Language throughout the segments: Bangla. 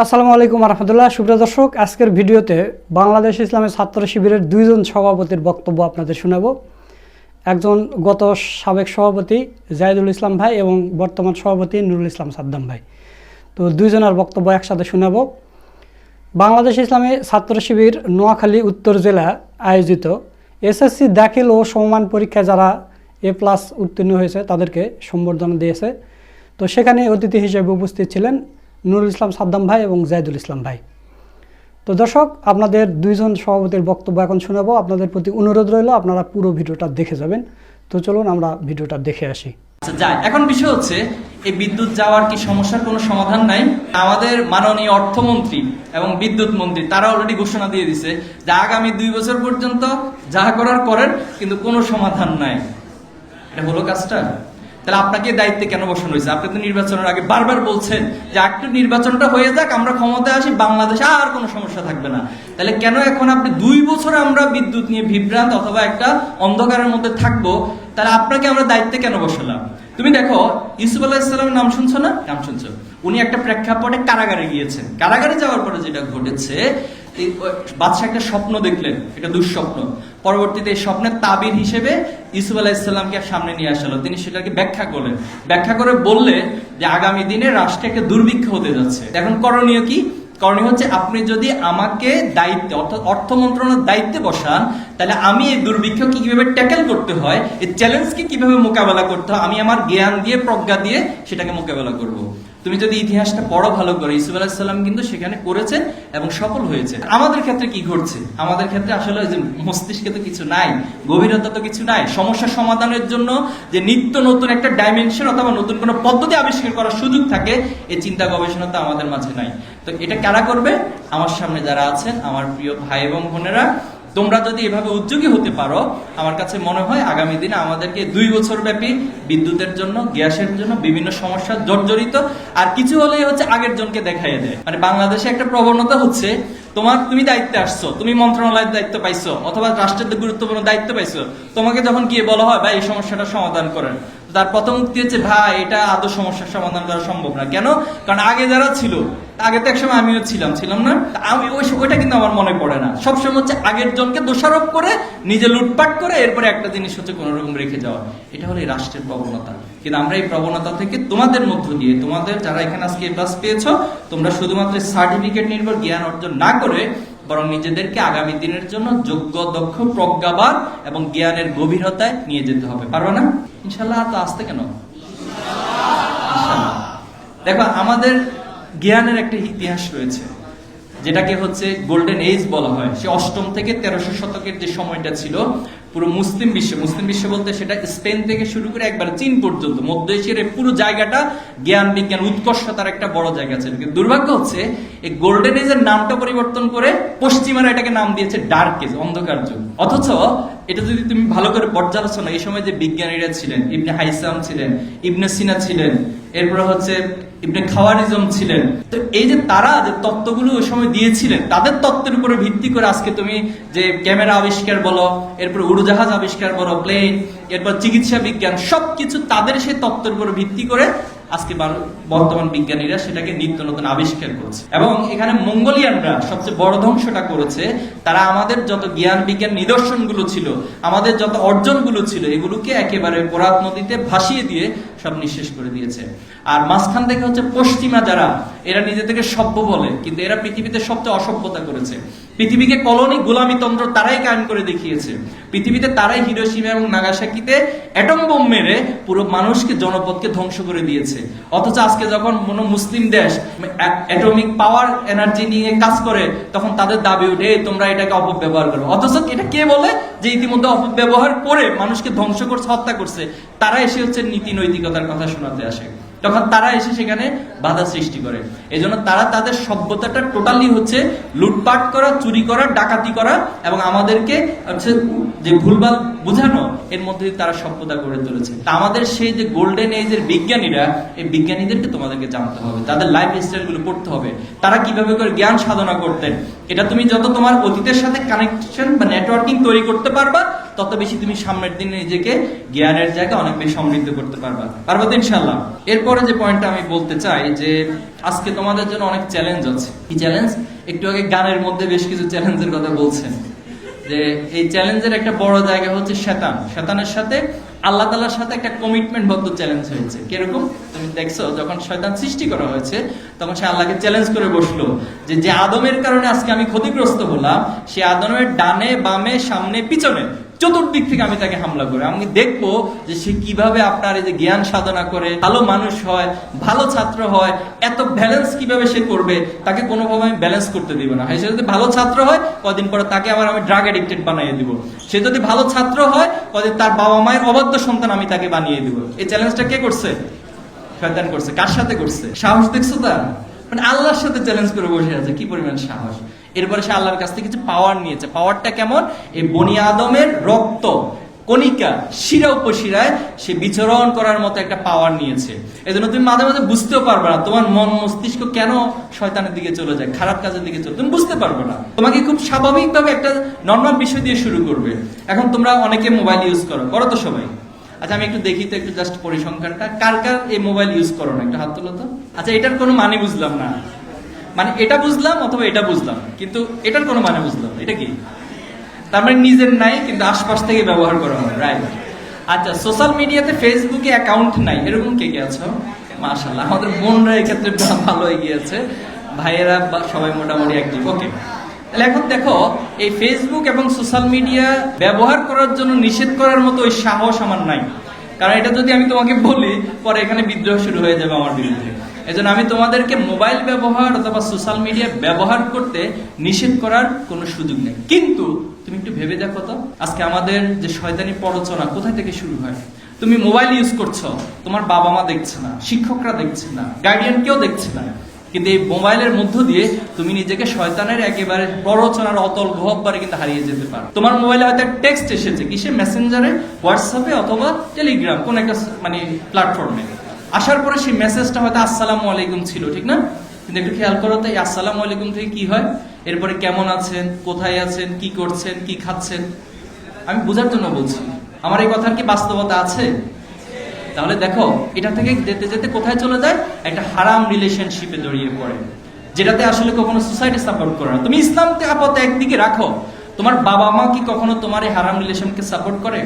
আসসালামু আলাইকুম রহমতুল্লাহ। সুপ্রিয় দর্শক, আজকের ভিডিওতে বাংলাদেশ ইসলামী ছাত্র শিবিরের দুইজন সভাপতির বক্তব্য আপনাদের শোনাবো। একজন গত সাবেক সভাপতি জাহিদুল ইসলাম ভাই এবং বর্তমান সভাপতি নুরুল ইসলাম সাদ্দাম ভাই। তো দুইজনের বক্তব্য একসাথে শোনাবো। বাংলাদেশ ইসলামী ছাত্র শিবির নোয়াখালী উত্তর জেলা আয়োজিত এসএসসি দাখিল ও সমমান পরীক্ষায় যারা A+ উত্তীর্ণ হয়েছে তাদেরকে সম্বর্ধনা দিয়েছে। তো সেখানে অতিথি হিসেবে উপস্থিত ছিলেন নুরুল ইসলাম সাদ্দাম ভাই এবং জাহিদুল ইসলাম ভাই। তো দর্শক, আপনাদের দুইজন সভাপতির বক্তব্য এখন শোনাবো। আপনাদের প্রতি অনুরোধ রইল আপনারা পুরো ভিডিওটা দেখে যাবেন। তো চলুন আমরা ভিডিওটা দেখে আসি। এখন বিষয় হচ্ছে, এই বিদ্যুৎ যাওয়ার কি সমস্যার কোনো সমাধান নাই? আমাদের মাননীয় অর্থমন্ত্রী এবং বিদ্যুৎ মন্ত্রী তারা অলরেডি ঘোষণা দিয়ে দিছে যে আগামী 2 বছর পর্যন্ত যা করার করেন, কিন্তু কোনো সমাধান নাই। এটা হলো কাজটা? তাহলে আপনাকে দায়িত্বে কেন বসানো হয়েছে? আপনি তো নির্বাচনের আগে বারবার বলছেন যে একটু নির্বাচনটা হয়ে যাক, আমরা ক্ষমতায় আসি, বাংলাদেশে আর কোনো সমস্যা থাকবে না। তাহলে কেন এখন আপনি 2 বছর আমরা বিদ্যুৎ নিয়ে বিভ্রান্ত অথবা একটা অন্ধকারের মধ্যে থাকবো? তাহলে আপনাকে আমরা দায়িত্বে কেন বসালাম? তুমি দেখো, ইউসুফ আলাইহিস সালামের নাম শুনছো না? নাম শুনছো। উনি একটা প্রেক্ষাপটে কারাগারে গিয়েছেন। কারাগারে যাওয়ার পরে যেটা ঘটেছে, বাদশা একটা স্বপ্ন দেখলেন, এটা দুঃস্বপ্ন। পরবর্তীতে এই স্বপ্নের তাবির হিসেবে ইউসুফ আলাইহিস সালামকে সামনে নিয়ে আসলো। তিনি সেটাকে ব্যাখ্যা করলেন। ব্যাখ্যা করে বললেন যে আগামী দিনে রাষ্ট্রে একটা দুর্ভিক্ষ হতে যাচ্ছে। এখন করণীয় কি? করণীয় হচ্ছে, আপনি যদি আমাকে দায়িত্বে অর্থাৎ অর্থ মন্ত্রণালয়ের দায়িত্বে বসান, তাহলে আমি এই দুর্ভিক্ষকে কিভাবে ট্যাকেল করতে হয়, এই চ্যালেঞ্জকে কিভাবে মোকাবেলা করতে হয়, আমি আমার জ্ঞান দিয়ে প্রজ্ঞা দিয়ে সেটাকে মোকাবেলা করব। তুমি যদি ইতিহাসটা পড়ো ভালো করে, ইউসুফ আলাইহিস সালাম কিন্তু সেখানে করেছেন এবং সফল হয়েছে। আমাদের ক্ষেত্রে কি ঘটছে? আমাদের ক্ষেত্রে আসলে যে মস্তিষ্কে তো কিছু নাই, গভীরতা তো কিছু নাই। সমস্যা সমাধানের জন্য যে নিত্য নতুন একটা ডাইমেনশন অথবা নতুন কোনো পদ্ধতি আবিষ্কার করার সুযোগ থাকে, এই চিন্তা গবেষণা তো আমাদের মাঝে নাই। তো এটা কারা করবে? আমার সামনে যারা আছেন, আমার প্রিয় ভাই এবং বোনেরা, তোমরা যদি এভাবে উদ্যোগী হতে পারো, আমার কাছে মনে হয় আগামী দিনে আমাদেরকে 2 বছর ব্যাপী বিদ্যুতের জন্য, গ্যাসের জন্য বিভিন্ন সমস্যা জর্জরিত আর কিছু হলেই হচ্ছে আগের জনকে দেখাইয়ে দেয়। মানে বাংলাদেশে একটা প্রবণতা হচ্ছে, তুমি দায়িত্বে আসছো, তুমি মন্ত্রণালয়ের দায়িত্ব পাইছো অথবা রাষ্ট্রের গুরুত্বপূর্ণ দায়িত্ব পাইছো, তোমাকে যখন গিয়ে বলা হয় ভাই এই সমস্যাটা সমাধান করেন, তার প্রথম উক্তি হচ্ছে ভাই এটা আদৌ সমস্যার সমাধান করা সম্ভব না। কেন? কারণ আগে যারা ছিল, আগে তো একসময় আমিও ছিলাম না, আমি ওইটা কিন্তু আমার মনে পড়ে না। সবসময় হচ্ছে আগের জনকে দোষারোপ করে নিজে লুটপাট করে এরপরে একটা জিনিস হচ্ছে কোন রকম রেখে যাওয়া। এটা হলো এই রাষ্ট্রের প্রবণতা। কিন্তু আমরা এই প্রবণতা থেকে তোমাদের মধ্য দিয়ে, তোমাদের যারা এখানে আজকে A+ পেয়েছো, তোমরা শুধুমাত্র সার্টিফিকেট নির্ভর জ্ঞান অর্জন না করে বরং নিজেদেরকে আগামী দিনের জন্য যোগ্য, দক্ষ, প্রজ্ঞাবান এবং জ্ঞানের গভীরতায় নিয়ে যেতে হবে। পারবে না? ইনশাল্লাহ। তো আসতে কেন? ইনশাল্লাহ। দেখো, আমাদের জ্ঞানের একটা ইতিহাস রয়েছে, যেটাকে হচ্ছে গোল্ডেন এজ বলা হয়। সে 8ম থেকে 1300 শতকের যে সময়টা ছিল, পুরো মুসলিম বিশ্ব বলতে সেটা স্পেন থেকে শুরু করে একবার চীন পর্যন্ত, মধ্য এশিয়ার এই পুরো জায়গাটা জ্ঞান বিজ্ঞান উৎকর্ষতার একটা বড় জায়গা ছিল। কিন্তু দুর্ভাগ্য হচ্ছে, এই গোল্ডেন এজের নামটা পরিবর্তন করে পশ্চিমারা এটাকে নাম দিয়েছে ডার্ক এজ, অন্ধকার যুগ। অথচ এটা যদি তুমি ভালো করে পর্যালোচনা, এই সময় যে বিজ্ঞানীরা ছিলেন, ইবনে হাইসাম ছিলেন, ইবনে সিনা ছিলেন, এরপরে হচ্ছে ইবনে খাওয়ারিজম ছিলেন। তো এই যে তারা যে তত্ত্বগুলো ওই সময় দিয়েছিলেন, তাদের তত্ত্বের উপরে ভিত্তি করে আজকে তুমি যে ক্যামেরা আবিষ্কার বলো, এরপর উড়োজাহাজ আবিষ্কার বলো, প্লেন, এরপর চিকিৎসা বিজ্ঞান, সবকিছু তাদের সেই তত্ত্বের উপরে ভিত্তি করে আজকে বর্তমান বিজ্ঞানীরা সেটাকে নিত্য নতুন আবিষ্কার করছে। এবং এখানে মঙ্গোলিয়ানরা সবচেয়ে বড় ধ্বংসটা করেছে। তারা আমাদের যত জ্ঞান বিজ্ঞান নিদর্শনগুলো ছিল, আমাদের যত অর্জনগুলো ছিল, এগুলোকে একেবারে ফোরাত নদীতে ভাসিয়ে দিয়ে সব নিঃশেষ করে দিয়েছে। আর মাঝখান থেকে হচ্ছে পশ্চিমা যারা, এরা নিজেদেরকে সভ্য বলে, কিন্তু এরা পৃথিবীতে সবচেয়ে অসভ্যতা করেছে। পৃথিবীকে কলোনি গোলামিতন্ত্র তারাই কায়েম করে দেখিয়েছে। পৃথিবীতে তারাই হিরোশিমা এবং নাগাসাকিতে অ্যাটম বোম মেরে পুরো মানুষকে, জনপদকে ধ্বংস করে দিয়েছে। অথচ আজকে যখন কোনো মুসলিম দেশ অ্যাটমিক পাওয়ার এনার্জি নিয়ে কাজ করে, তখন তাদের দাবি উঠে তোমরা এটাকে অপব্যবহার করো। অথচ এটা কে বলে যে ইতিমধ্যে অপব্যবহার করে মানুষকে ধ্বংস করছে, হত্যা করছে? তারা এসে হচ্ছে নীতি নৈতিকতার কথা শোনাতে আসে, তখন তারা এসে সেখানে বাধা সৃষ্টি করে। এই জন্য তারা তাদের সভ্যতাটা টোটালি হচ্ছে লুটপাট করা, চুরি করা, ডাকাতি করা এবং আমাদেরকে হচ্ছে যে ভুলভাল বোঝানো, এর মধ্যে তারা সভ্যতা গড়ে তুলেছে। আমাদের সেই যে গোল্ডেন এজের বিজ্ঞানীরা, এই বিজ্ঞানীদেরকে তোমাদেরকে জানতে হবে, তাদের লাইফ স্টাইলগুলো পড়তে হবে, তারা কিভাবে করে জ্ঞান সাধনা করতেন। এটা তুমি যত তোমার অতীতের সাথে কানেকশন বা নেটওয়ার্কিং তৈরি করতে পারবা, তত বেশি তুমি সামনের দিনে নিজেকে জ্ঞানের জায়গায় অনেক বেশি সমৃদ্ধ করতে পারবা তো ইনশাআল্লাহ। এরপরে যে পয়েন্টটা আমি বলতে চাই যে আজকে তোমাদের জন্য অনেক চ্যালেঞ্জ আছে। কি চ্যালেঞ্জ? একটু আগে গানের মধ্যে বেশ কিছু চ্যালেঞ্জের কথা বলছেন, যে এই চ্যালেঞ্জের একটা বড় জায়গা হচ্ছে শয়তানের সাথে আল্লাহ তাআলার সাথে একটা কমিটমেন্ট বদ্ধ চ্যালেঞ্জ হয়েছে। কিরকম? তুমি দেখছো যখন শয়তান সৃষ্টি করা হয়েছে তখন সে আল্লাহকে চ্যালেঞ্জ করে বসলো যে আদমের কারণে আজকে আমি ক্ষতিগ্রস্ত হলাম, সে আদমের ডানে বামে সামনে পিছনে চতুর্দিক থেকে আমি তাকে হামলা করে আমি দেখবো যে সে কিভাবে আপনার এই যে জ্ঞান সাধনা করে ভালো মানুষ হয়, ভালো ছাত্র হয়, এত ব্যালেন্স কিভাবে সে করবে, তাকে কোনোভাবে আমি ব্যালেন্স করতে দিব না। সে যদি ভালো ছাত্র হয় কদিন পরে তাকে আবার আমি ড্রাগ এডিক্টেড বানিয়ে দিব। সে যদি ভালো ছাত্র হয় কদিন তার বাবা মায়ের অবাধ্য সন্তান আমি তাকে বানিয়ে দিব। এই চ্যালেঞ্জটা কে করছে? শয়তান করছে। কার সাথে করছে? সাহস দেখছো তার? মানে আল্লাহর সাথে চ্যালেঞ্জ করে বসে আছে, কি পরিমাণ সাহস। এরপরে সে আল্লাহর কাছ থেকে কিছু পাওয়ার নিয়েছে। পাওয়ারটা কেমন? এই বনি আদমের রক্ত কণিকা শিরা উপশিরায় সে বিচরণ করার মতো একটা পাওয়ার নিয়েছে। এজন্য তুমি মাঝে মাঝে বুঝতেও পারবে না তোমার মন মস্তিষ্ক কেন শয়তানের দিকে চলে যায়, খারাপ কাজের দিকে চলে, তুমি বুঝতে পারবে না। তোমাকে খুব স্বাভাবিকভাবে একটা নর্মাল বিষয় দিয়ে শুরু করবে। এখন তোমরা অনেকে মোবাইল ইউজ করো তো সবাই। আচ্ছা আমি একটু দেখি তো একটু জাস্ট পরিসংখ্যানটা, কার কার এই মোবাইল ইউজ করো না, একটা হাত তোলো তো। আচ্ছা এটার কোনো মানে বুঝলাম না, মানে এটা বুঝলাম অথবা এটা বুঝলাম, কিন্তু এটার কোনো মানে বুঝলাম না। এটা কি? তার মানে নিজের নাই কিন্তু আশপাশ থেকে ব্যবহার করা হয়, রাইট? আচ্ছা সোশ্যাল মিডিয়াতে ফেসবুকে অ্যাকাউন্ট নাই, এরকম কে কে আছো? মাশাআল্লাহ, আমাদের বোনরা এক্ষেত্রে ভালো এগিয়ে আছে, ভাইয়েরা সবাই মোটামুটি অ্যাক্টিভ। ওকে, তাহলে এখন দেখো এই ফেসবুক এবং সোশ্যাল মিডিয়া ব্যবহার করার জন্য নিষেধ করার মতো ওই সাহস আমার নাই। কারণ এটা যদি আমি তোমাকে বলি পরে এখানে বিদ্রোহ শুরু হয়ে যাবে আমার বিরুদ্ধে। এজন্য আমি তোমাদেরকে মোবাইল ব্যবহার অথবা সোশ্যাল মিডিয়া ব্যবহার করতে নিষেধ করার কোনো সুযোগ নেই। কিন্তু তুমি একটু ভেবে দেখো তো আজকে আমাদের যে শয়তানি প্ররোচনা কোথায় থেকে শুরু হয়। তুমি মোবাইল ইউজ করছো, তোমার বাবা মা দেখছে না, শিক্ষকরা দেখছে না, গার্ডিয়ান কেউ দেখছে না, কিন্তু এই মোবাইলের মধ্য দিয়ে তুমি নিজেকে শয়তানের একেবারে প্ররোচনার অতল গহ্বরে কিন্তু হারিয়ে যেতে পারো। তোমার মোবাইলে হয়তো টেক্সট এসেছে, কিসে? মেসেঞ্জারে, হোয়াটসঅ্যাপে অথবা টেলিগ্রাম, কোন একটা মানে প্ল্যাটফর্মে আসার পরে সেই মেসেজটা হয়তো আসসালামু আলাইকুম ছিল, ঠিক না? কিন্তু একটু খেয়াল করো তো এই আসসালামু আলাইকুম থেকে কি হয়? এরপরে কেমন আছেন, কোথায় আছেন, কি করছেন, কি খাচ্ছেন? আমি বোঝার জন্য বলছি, আমার এই কথার কি বাস্তবতা আছে? তাহলে দেখো এটা থেকে যেতে যেতে কোথায় চলে যায়? একটা হারাম রিলেশনশিপে জড়িয়ে পড়ে, যেটাতে আসলে কখনো সোসাইটি সাপোর্ট করে না। তুমি ইসলামকে আপাতত একদিকে রাখো, তোমার বাবা মা কি কখনো তোমার এই হারাম রিলেশনকে সাপোর্ট করে?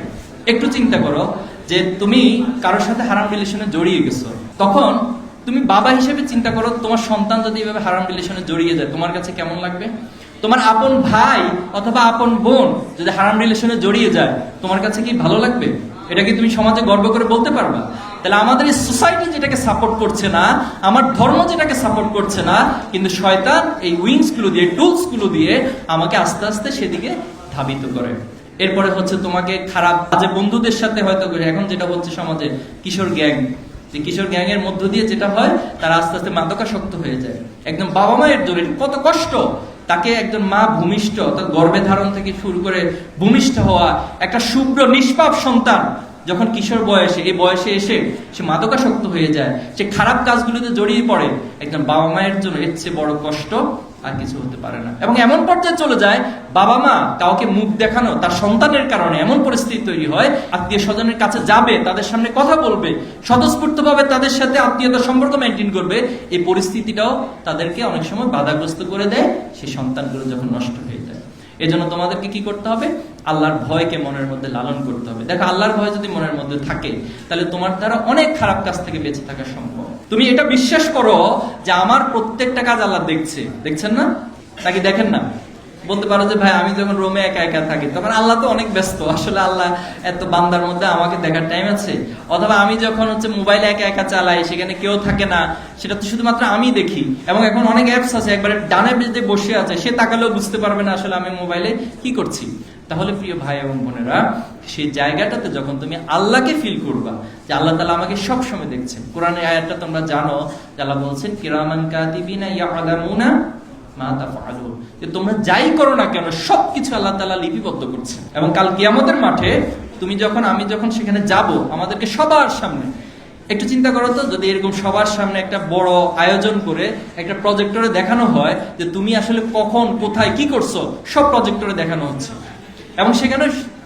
একটু চিন্তা করো যে তুমি কারোর সাথে হারাম রিলেশনে জড়িয়ে গেছো, তখন তুমি বাবা হিসেবে চিন্তা করো তোমার সন্তান যদি এভাবে হারাম রিলেশনে জড়িয়ে যায় তোমার কাছে কেমন লাগবে? তোমার আপন ভাই অথবা আপন বোন যদি হারাম রিলেশনে জড়িয়ে যায় তোমার কাছে কি ভালো লাগবে? এটা কি তুমি সমাজে গর্ব করে বলতে পারবা? তাহলে আমাদের এই সোসাইটি যেটাকে সাপোর্ট করছে না, আমার ধর্ম যেটাকে সাপোর্ট করছে না, কিন্তু শয়তান এই উইংস গুলো দিয়ে, টুলস গুলো দিয়ে আমাকে আস্তে আস্তে সেদিকে ধাবিত করে। এরপরে হচ্ছে তোমাকে খারাপ বাজে বন্ধুদের সাথে হয়তো করে, এখন যেটা হচ্ছে সমাজে কিশোর গ্যাং, যে কিশোর গ্যাং এর মধ্য দিয়ে যেটা হয় তারা আস্তে আস্তে মাদকাসক্ত হয়ে যায়। একদম বাবা মায়ের জন্য কত কষ্ট, তাকে একজন মা ভূমিষ্ঠ অর্থাৎ গর্ভে ধারণ থেকে শুরু করে ভূমিষ্ঠ হওয়া একটা শুভ্র নিষ্পাপ সন্তান যখন কিশোর বয়সে, এই বয়সে এসে সে মাদকাসক্ত হয়ে যায়, সে খারাপ কাজগুলোতে জড়িয়ে পড়ে, একজন বাবা মায়ের জন্য এর চেয়ে বড় কষ্ট আর কিছু হতে পারে না। এবং এমন পর্যায়ে চলে যায় বাবা মা কাউকে মুখ দেখানো তার সন্তানের কারণে এমন পরিস্থিতি তৈরি হয়, আত্মীয় স্বজনের কাছে যাবে, তাদের সামনে কথা বলবে, স্বতঃস্ফূর্তভাবে তাদের সাথে আত্মীয়তার সম্পর্ক মেনটেন করবে, এই পরিস্থিতিটাও তাদেরকে অনেক সময় বাধাগ্রস্ত করে দেয়, সেই সন্তানগুলো যখন নষ্ট হয়ে যায়। এজন্য তোমাদেরকে কি করতে হবে? আল্লাহর ভয়কে মনের মধ্যে লালন করতে হবে। দেখো আল্লাহর ভয় যদি মনের মধ্যে থাকে তাহলে তোমার দ্বারা অনেক খারাপ কাজ থেকে বেঁচে থাকা সম্ভব। তুমি এটা বিশ্বাস করো যে আমার প্রত্যেকটা কাজ আল্লাহ দেখছে, দেখছেন না? নাকি দেখেন না? বলতে পারো যে ভাই আমি যখন রোমে একা একা থাকি তখন আল্লাহ তো অনেক ব্যস্ত, আসলে আল্লাহ এত বান্দার মধ্যে আমাকে দেখার টাইম আছে? অথবা আমি যখন হচ্ছে মোবাইলে একা একা চালাই, সেখানে কেউ থাকে না, সেটা তো শুধুমাত্র আমি দেখি। এবং এখন অনেক অ্যাপস আছে একবারে ডানে বেজে বসে আছে, সে তাকালেও বুঝতে পারবে না আসলে আমি মোবাইলে কি করছি। তাহলে প্রিয় ভাই এবং বোনেরা, সেই জায়গাটাতে যখন তুমি আল্লাহকে ফিল করবা যে আল্লাহ তাআলা আমাকে সব সময় দেখছেন, কোরআনের আয়াতটা তোমরা জানো, আল্লাহ বলছেন কিরামান কাতিবিনা ইয়ালামুনা মা তাফআলুন, যে তোমরা যাই করো না কেন সবকিছু আল্লাহ তাআলা লিপিবদ্ধ করছেন। এবং কাল কিয়ামতের মাঠে তুমি যখন, আমি যখন সেখানে যাব, আমাদেরকে সবার সামনে একটু চিন্তা করো তো, যদি এরকম সবার সামনে একটা বড় আয়োজন করে একটা প্রজেক্টরে দেখানো হয় যে তুমি আসলে কখন কোথায় কি করছো, সব প্রজেক্টরে দেখানো হচ্ছে, এবং সেখানে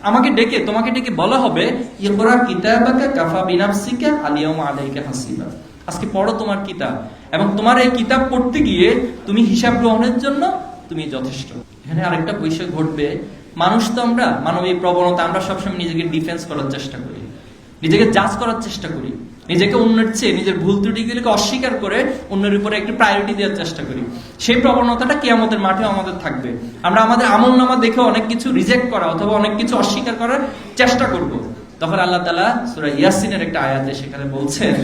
আমাকে ডেকে তোমাকে ডেকে বলা হবে ইকরা কিতাবাকা কাফা বিনাফসিকা আলিয়াউমা আলাইকা হাসিবা, আজকে পড়ো তোমার কিতাব, এবং তোমার এই কিতাব পড়তে গিয়ে তুমি হিসাব গ্রহণের জন্য তুমি যথেষ্ট। এখানে আরেকটা বিষয় ঘটবে, মানুষ তো আমরা মানবিক প্রবণতা, আমরা সবসময় নিজেকে ডিফেন্স করার চেষ্টা করি, নিজেকে জাজ করার চেষ্টা করি, নিজেকে অন্যের চেয়ে নিজের ভুল ত্রুটিগুলিকে অস্বীকার করে অন্যের উপরে একটি প্রায়োরিটি দেওয়ার চেষ্টা করি। সেই প্রবণতাটা কিয়ামতের মাঠেও আমাদের থাকবে। আমরা আমাদের আমলনামা দেখে অনেক কিছু রিজেক্ট করা অথবা অনেক কিছু অস্বীকার করার চেষ্টা করব। তখন আল্লাহ তাআলা সূরা ইয়াসিনের একটা আয়াতে সেখানে বলছেন,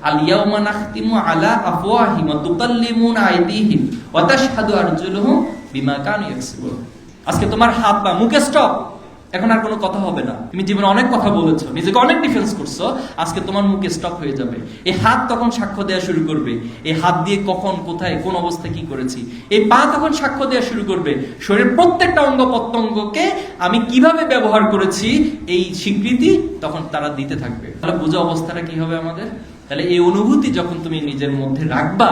আল ইয়াউমা নাখতিমু আলা আফওয়াহিম ওয়া তুকাল্লিমুনা আইদিহিম ওয়া তাশহাদু আরজুলুহুম বিমা কানু ইয়াকসিবুন। আজকে তোমার হাত বা মুখে স্টপ, এখন আর কোনো কথা হবে না। তুমি জীবনে অনেক কথা বলেছো, নিজেকে অনেক ডিফেন্স করছো, আজকে তোমার মুখে স্টপ হয়ে যাবে। এই হাত তখন সাক্ষ্য দেওয়া শুরু করবে, এই হাত দিয়ে কখন কোথায় কোন অবস্থায় কি করেছি। এই পা তখন সাক্ষ্য দেওয়া শুরু করবে, শরীরের প্রত্যেকটা অঙ্গ প্রত্যঙ্গকে আমি কিভাবে ব্যবহার করেছি এই স্বীকৃতি তখন তারা দিতে থাকবে। তাহলে বোঝা অবস্থাটা কি হবে আমাদের। তাহলে এই অনুভূতি যখন তুমি নিজের মধ্যে রাখবা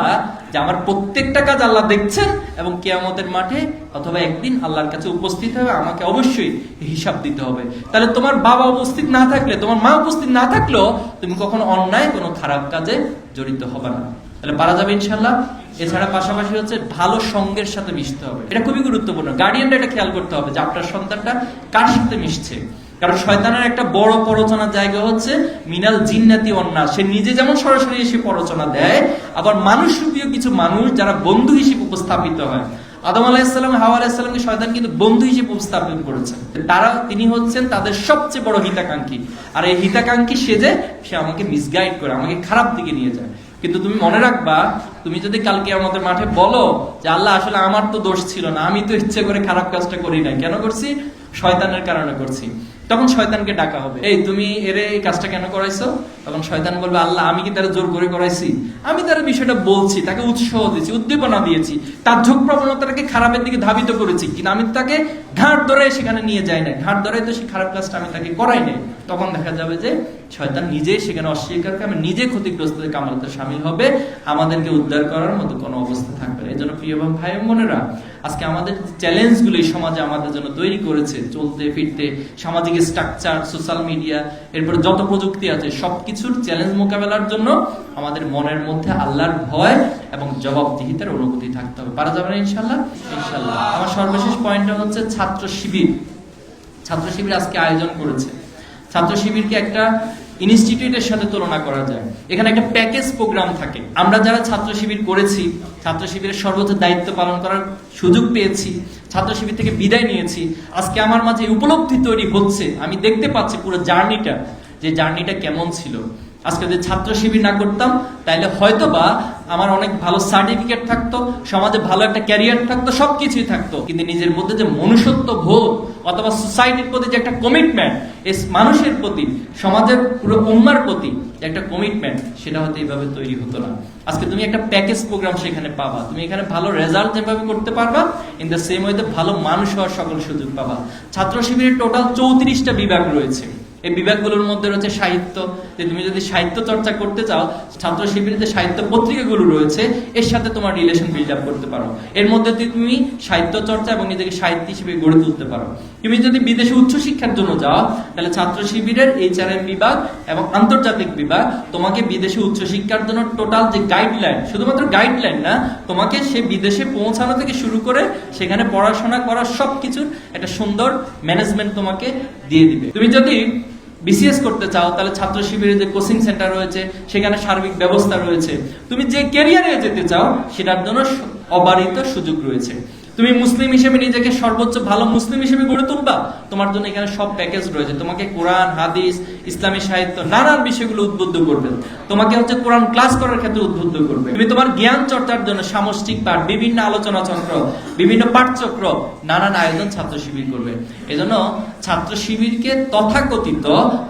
যে আমার প্রত্যেকটা কাজ আল্লাহ দেখছেন এবং কিয়ামতের মাঠে অথবা একদিন আল্লাহর কাছে উপস্থিত হবে, আমাকে অবশ্যই হিসাব দিতে হবে। তাহলে তোমার বাবা উপস্থিত না থাকলে, তোমার মা উপস্থিত না থাকলেও তুমি কখনো অন্যায় কোনো খারাপ কাজে জড়িত হবে না। তাহলে পারা যাবে ইনশাল্লাহ। এছাড়া পাশাপাশি হচ্ছে ভালো সঙ্গের সাথে মিশতে হবে, এটা খুবই গুরুত্বপূর্ণ। গার্ডিয়ানরা এটা খেয়াল করতে হবে যে আপনার সন্তানটা কার সাথে মিশছে। কারণ শয়তানের একটা বড় প্ররোচনার জায়গা হচ্ছে মিনাল জিন্নাতি ওয়ান্নাস। সে নিজে যেমন সরাসরি এসে প্ররোচনা দেয়, আবার মানুষ রূপীয় কিছু মানুষ যারা বন্ধু হিসেবে উপস্থাপিত হয়। আদম আলাইহিস সালাম, হাওয়া আলাইহিস সালামকে শয়তান কিন্তু বন্ধু হিসেবে উপস্থাপন করেছেন। তিনি হচ্ছেন তাদের সবচেয়ে বড় হিতাকাঙ্ক্ষী। আর এই হিতাকাঙ্ক্ষী সেজে সে আমাকে মিসগাইড করে, আমাকে খারাপ দিকে নিয়ে যায়। কিন্তু তুমি মনে রাখবা, তুমি যদি কালকে আমাদের মাঠে বলো যে আল্লাহ আসলে আমার তো দোষ ছিল না, আমি তো ইচ্ছে করে খারাপ কাজটা করি নাই, কেন করছি? শয়তানের কারণে করছি। তখন শয়তানকে ডাকা হবে, এই তুমি এর এই কাজটা কেন করাইছো? তখন শয়তান বলবে, আল্লাহ আমি কি তারা জোর করে করাইছি? আমি তার বিষয়টা বলছি, তাকে উৎসাহ দিয়েছি, উদ্দীপনা দিয়েছি, তার ঝোঁক প্রবণতাকে খারাপের দিকে ধাবিত করেছি, কিন্তু আমি তাকে ঘাট ধরে সেখানে নিয়ে যাই না, ঘাট ধরে তো সেই খারাপ কাজটা আমি তাকে করাই নাই। তখন দেখা যাবে যে শয়তান নিজেই সেখানে অস্বীকার করে, আমি নিজে ক্ষতিগ্রস্তদের কামালতে সামিল হবে, আমাদেরকে উদ্ধার করার মতো কোনো অবস্থা থাকবে না। এই জন্য প্রিয় ভাই বোনেরা, আজকে আমাদের চ্যালেঞ্জগুলো এই সমাজে আমাদের জন্য তৈরি করেছে, চলতে ফিরতে সামাজিক স্ট্রাকচার, সোশ্যাল মিডিয়া, এরপরে যত প্রযুক্তি আছে, সবকিছুর চ্যালেঞ্জ মোকাবেলার জন্য আমাদের মনের মধ্যে আল্লাহর ভয় এবং জবাবদিহিতার অনুভূতি থাকতে হবে। পারা যাবে না ইনশাল্লাহ? ইনশাল্লাহ। আমার সর্বশেষ পয়েন্টটা হচ্ছে ছাত্র শিবির। ছাত্র শিবির আজকে আয়োজন করেছে। ছাত্র শিবিরকে একটা ইনস্টিটিউটের সাথে তুলনা করা যায়। এখানে একটা প্যাকেজ প্রোগ্রাম থাকে। আমরা যারা ছাত্র শিবির করেছি, ছাত্র শিবিরের সর্বোচ্চ দায়িত্ব পালন করার সুযোগ পেয়েছি, ছাত্র শিবির থেকে বিদায় নিয়েছি, আজকে আমার মাঝে উপলব্ধি তৈরি হচ্ছে, আমি দেখতে পাচ্ছি পুরো জার্নিটা, যে জার্নিটা কেমন ছিল। আজকে যদি ছাত্র শিবির না করতাম তাহলে হয়তো বা আমার অনেক ভালো সার্টিফিকেট থাকতো, সমাজে ভালো একটা ক্যারিয়ার থাকতো, সবকিছুই থাকতো, কিন্তু নিজের মধ্যে যে মনুষ্যত্ব বোধ অথবা সোসাইটির প্রতি যে একটা কমিটমেন্ট, এই মানুষের প্রতি, সমাজের পুরো উম্মার প্রতি যে একটা কমিটমেন্ট, সেটা হয়তো এইভাবে তৈরি হতো না। আজকে তুমি একটা প্যাকেজ প্রোগ্রাম সেখানে পাবা, তুমি এখানে ভালো রেজাল্ট যেভাবে করতে পারবা, ইন দ্য সেম ওয়েতে ভালো মানুষ হওয়ার সকল সুযোগ পাবা। ছাত্র শিবিরের টোটাল 34টা বিভাগ রয়েছে। এই বিভাগগুলোর মধ্যে রয়েছে সাহিত্য, যে তুমি যদি সাহিত্য চর্চা করতে চাও, ছাত্র শিবিরের যে সাহিত্য পত্রিকাগুলো রয়েছে এর সাথে তোমার রিলেশন বিল্ড আপ করতে পারো। এর মধ্যে তুমি সাহিত্য চর্চা এবং নিজেকে সাহিত্যিক হিসেবে গড়ে তুলতে পারো। তুমি যদি বিদেশে উচ্চশিক্ষার জন্য যাও, তাহলে ছাত্র শিবিরের HRM বিভাগ এবং আন্তর্জাতিক বিভাগ তোমাকে বিদেশে উচ্চশিক্ষার জন্য টোটাল যে গাইডলাইন, শুধুমাত্র গাইডলাইন না, তোমাকে সে বিদেশে পৌঁছানো থেকে শুরু করে সেখানে পড়াশোনা করার সবকিছুর একটা সুন্দর ম্যানেজমেন্ট তোমাকে দিয়ে দিবে। তুমি যদি BCS করতে চাও, তাহলে ছাত্র শিবিরের যে কোচিং সেন্টার রয়েছে সেখানে সার্বিক ব্যবস্থা রয়েছে। তুমি যে ক্যারিয়ারে যেতে চাও সেটার জন্য অবারিত সুযোগ রয়েছে। তুমি মুসলিম হিসেবে নিজেকে সর্বোচ্চ ভালো মুসলিম হিসেবে গড়ে তুলবা, তোমার জন্য এখানে সব প্যাকেজ রয়েছে। তোমাকে কোরআন, হাদিস, ইসলামী সাহিত্য, নানান বিষয়গুলো উদ্বুদ্ধ করবে, তোমাকে হচ্ছে কোরআন ক্লাস করার ক্ষেত্রে উদ্বুদ্ধ করবে। তুমি তোমার জ্ঞান চর্চার জন্য সামষ্টিক পাঠ, বিভিন্ন আলোচনা চক্র, বিভিন্ন পাঠচক্র, নানান আয়োজন ছাত্র শিবির করবে। এজন্য ছাত্র শিবিরকে তথাকথিত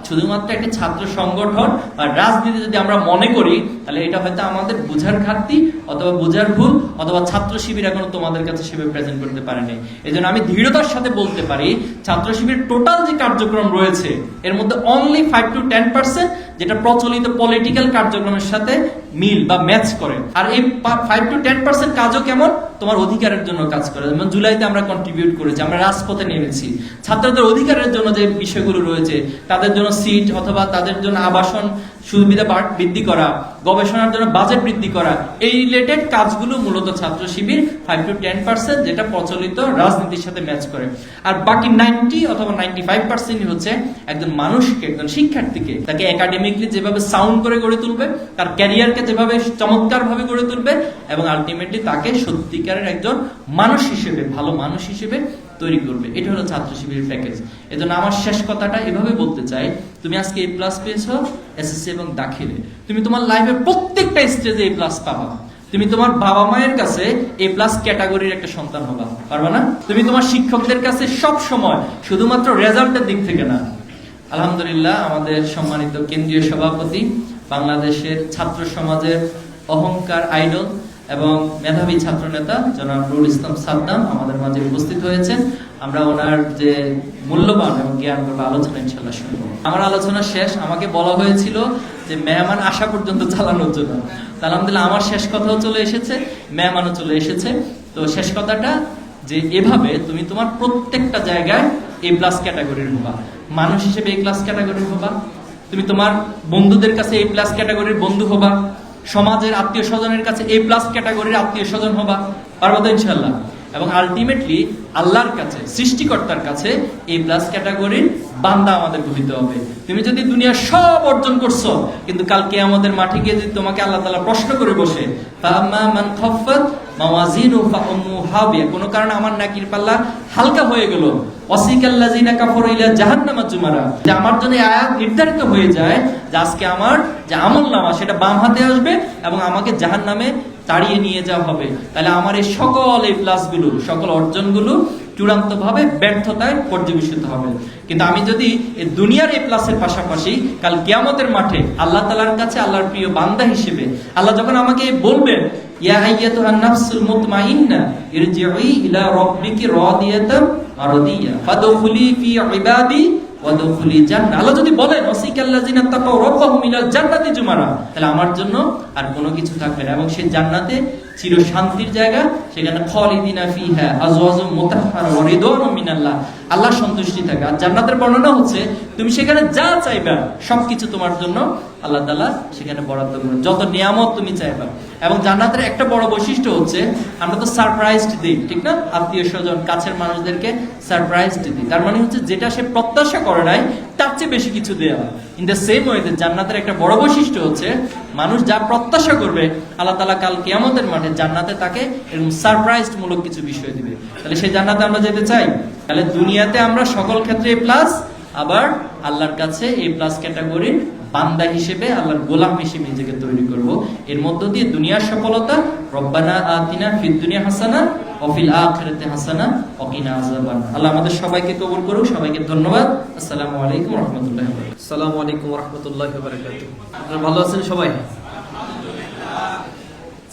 শুধুমাত্র একটি ছাত্র সংগঠন বা রাজনীতি যদি আমরা মনে করি, তাহলে এটা হয়তো আমাদের বোঝার ঘাটতি অথবা বোঝার ভুল, অথবা ছাত্র শিবির এখনো তোমাদের কাছে সেভাবে প্রেজেন্ট করতে পারেনি। এজন্য আমি দৃঢ়তার সাথে বলতে পারি, ছাত্র শিবির টোটাল যে কার্যক্রম রয়েছে এর মধ্যে অনলি 5 to 10% যেটা প্রচলিত পলিটিক্যাল কার্যক্রমের সাথে মিল বা ম্যাচ করে। আর এই 5 to 10% কাজও কেমন, তোমার অধিকারের জন্য কাজ করে। যেমন জুলাইতে আমরা কন্ট্রিবিউট করেছি, আমরা রাজপথে নেমেছি ছাত্রদের অধিকারের জন্য যে বিষয়গুলো রয়েছে, তাদের জন্য সিট অথবা তাদের জন্য আবাসন সুবিধা বৃদ্ধি করা, গবেষণার জন্য বাজেট বৃদ্ধি করা, এই রিলেটেড কাজগুলো মূলত ছাত্র শিবির 5 to 10% যেটা প্রচলিত রাজনীতির সাথে ম্যাচ করে। আর বাকি 90 অথবা 95% হচ্ছে একজন মানুষকে, একজন শিক্ষার্থীকে তাকে একাডেমিকলি যেভাবে সাউন্ড করে গড়ে তুলবে, তার ক্যারিয়ারকে যেভাবে চমৎকার ভাবে গড়ে তুলবে, এবং আলটিমেটলি তাকে সত্যিকারের একজন মানুষ হিসেবে, ভালো মানুষ হিসেবে তৈরি করবে। এটা হলো ছাত্র শিবিরের প্যাকেজ। এজন্য আমার শেষ কথাটা এভাবে বলতে চাই, তুমি আজকে A+ পেয়েছো এসএসসি এবং দাখিলে, তুমি তোমার লাইফের প্রত্যেকটা স্টেজে A+ পাবা। তুমি তোমার বাবা মায়ের কাছে A+ ক্যাটাগরির একটা সন্তান হবা, পারবা না? তুমি তোমার শিক্ষকদের কাছে সব সময় শুধুমাত্র রেজাল্টের দিক থেকে না। আলহামদুলিল্লাহ, আমাদের সম্মানিত কেন্দ্রীয় সভাপতি, বাংলাদেশের ছাত্র সমাজের অহংকার, আইডল এবং মেধাবী ছাত্র নেতা জনাব নুরুল ইসলাম সাদ্দাম আমাদের মাঝে উপস্থিত হয়েছেন। আমরা ওনার যে মূল্যবান এবং জ্ঞানগর্ভ আলোচনা ইনশাআল্লাহ শুনবো। আমার আলোচনা শেষ। আমাকে বলা হয়েছিল যে মেহমান আসা পর্যন্ত চালানোর জন্য, আলহামদুলিল্লাহ আমার শেষ কথাও চলে এসেছে, মেহমানও চলে এসেছে। তো শেষ কথাটা যে এভাবে তুমি তোমার প্রত্যেকটা জায়গায় A+ ক্যাটাগরির হবা, মানুষ হিসেবে A+ ক্যাটাগরির হবা, তুমি তোমার বন্ধুদের কাছে A+ ক্যাটাগরির বন্ধু হবা, সমাজের আত্মীয় স্বজনের কাছে A+ ক্যাটাগরির আত্মীয় স্বজন হবা, পারবো তো ইনশাআল্লাহ? এবং আলটিমেটলি আল্লাহর কাছে, সৃষ্টিকর্তার কাছে A+ ক্যাটাগরির বান্দা আমাদের হইতে হবে। তুমি যদি দুনিয়ার সব অর্জন করছো, কিন্তু কাল কিয়ামতের মাঠে গিয়ে যদি তোমাকে আল্লাহ তাআলা প্রশ্ন করে বসে, ফাআম্মা মান খাফফাত মাওয়াজিনু ফাউম্মুহু হাবিয়া, কোনো কারণে আমার নাকির পাল্লা হালকা হয়ে গেল, ওয়াসিকাল্লাযিনা কাফারু ইলা জাহান্নামা জুমারা, যে আমার জন্য এই আয়াত নির্ধারিত হয়ে যায় যে আজকে আমার যে আমলনামা সেটা বাম হাতে আসবে এবং আমাকে জাহান্নামে তাড়িয়ে নিয়ে যাওয়া হবে। তাহলে আমার এই সকল A+ গুলো, সকল অর্জনগুলো চূড়ান্তভাবে ব্যর্থতায় পর্যবেসিত হবে। কিন্তু আমি যদি এই দুনিয়ার A+ এর পাশাপাশি কাল কিয়ামতের মাঠে আল্লাহ তাআলার কাছে আল্লাহর প্রিয় বান্দা হিসেবে আল্লাহ যখন আমাকে বলবেন, ইয়া আইয়াতুহান নাফসুল মুতমাইন্না ইরজিই ইলা রাব্বিকি রাদিয়াতাম মারদিয়া ফাদখুলি ফি ইবাদি ওয়াদখুলি জান্নাহ, আল্লাহ যদি বলেন ওয়াসিকাল্লাযিনা তাকাউ রাব্বাহুম ইলাল জান্নাতি জুমারা, তাহলে আমার জন্য আর কোনো কিছু থাকবে না। এবং সেই জান্নাতে চির শান্তির জায়গা, সেখানে খালিদিনা ফিহা আজওয়াজুম মুতাহহারা ওয়া রিদওয়ানুম মিনাল্লাহ, আল্লাহর সন্তুষ্টি থাকে। আর জান্নাতের বর্ণনা হচ্ছে তুমি সেখানে যা চাইবা সবকিছু তোমার জন্য আল্লাহ তাআলা সেখানে বরাদ্দ করবেন, যত নিয়ামত তুমি চাইবা। এবং জান্নাতের একটা বড় বৈশিষ্ট্য হচ্ছে আমরা তো সারপ্রাইজড দিই, ঠিক না? আত্মীয় স্বজন, কাছের মানুষদেরকে সারপ্রাইজড দিই। তার মানে হচ্ছে যেটা সে প্রত্যাশা করে নাই তার চেয়ে বেশি কিছু দেওয়া। ইন দ্য সেম ওয়েতে জান্নাতের একটা বড় বৈশিষ্ট্য হচ্ছে মানুষ যা প্রত্যাশা করবে আল্লাহ তাআলা কাল কিয়ামতের মাঠে জান্নাতে তাকে এরকম সারপ্রাইজড মূলক কিছু বিষয় দিবে। তাহলে সেই জান্নাতে আমরা যেতে চাই। তাহলে দুনিয়াতে আমরা সকল ক্ষেত্রে A+, আবার আল্লাহর কাছে A+ ক্যাটাগরির বান্দা হিসেবে, আল্লাহর গোলাম হিসেবে নিজেকে তৈরি করব। এর মধ্য দিয়ে দুনিয়ার সফলতা, রব্বানা আতিনা ফিদ দুনিয়া হাসানা ওয়া ফিল আখিরাতি হাসানা ওয়া কিনা আযাবান। আল্লাহ আমাদের সবাইকে কবুল করুক। সবাইকে ধন্যবাদ। আসসালামু আলাইকুম ওয়া রাহমাতুল্লাহি ওয়া বারাকাতুহু। আসসালামু আলাইকুম ওয়া রাহমাতুল্লাহি ওয়া বারাকাতুহু। আপনারা ভালো আছেন সবাই?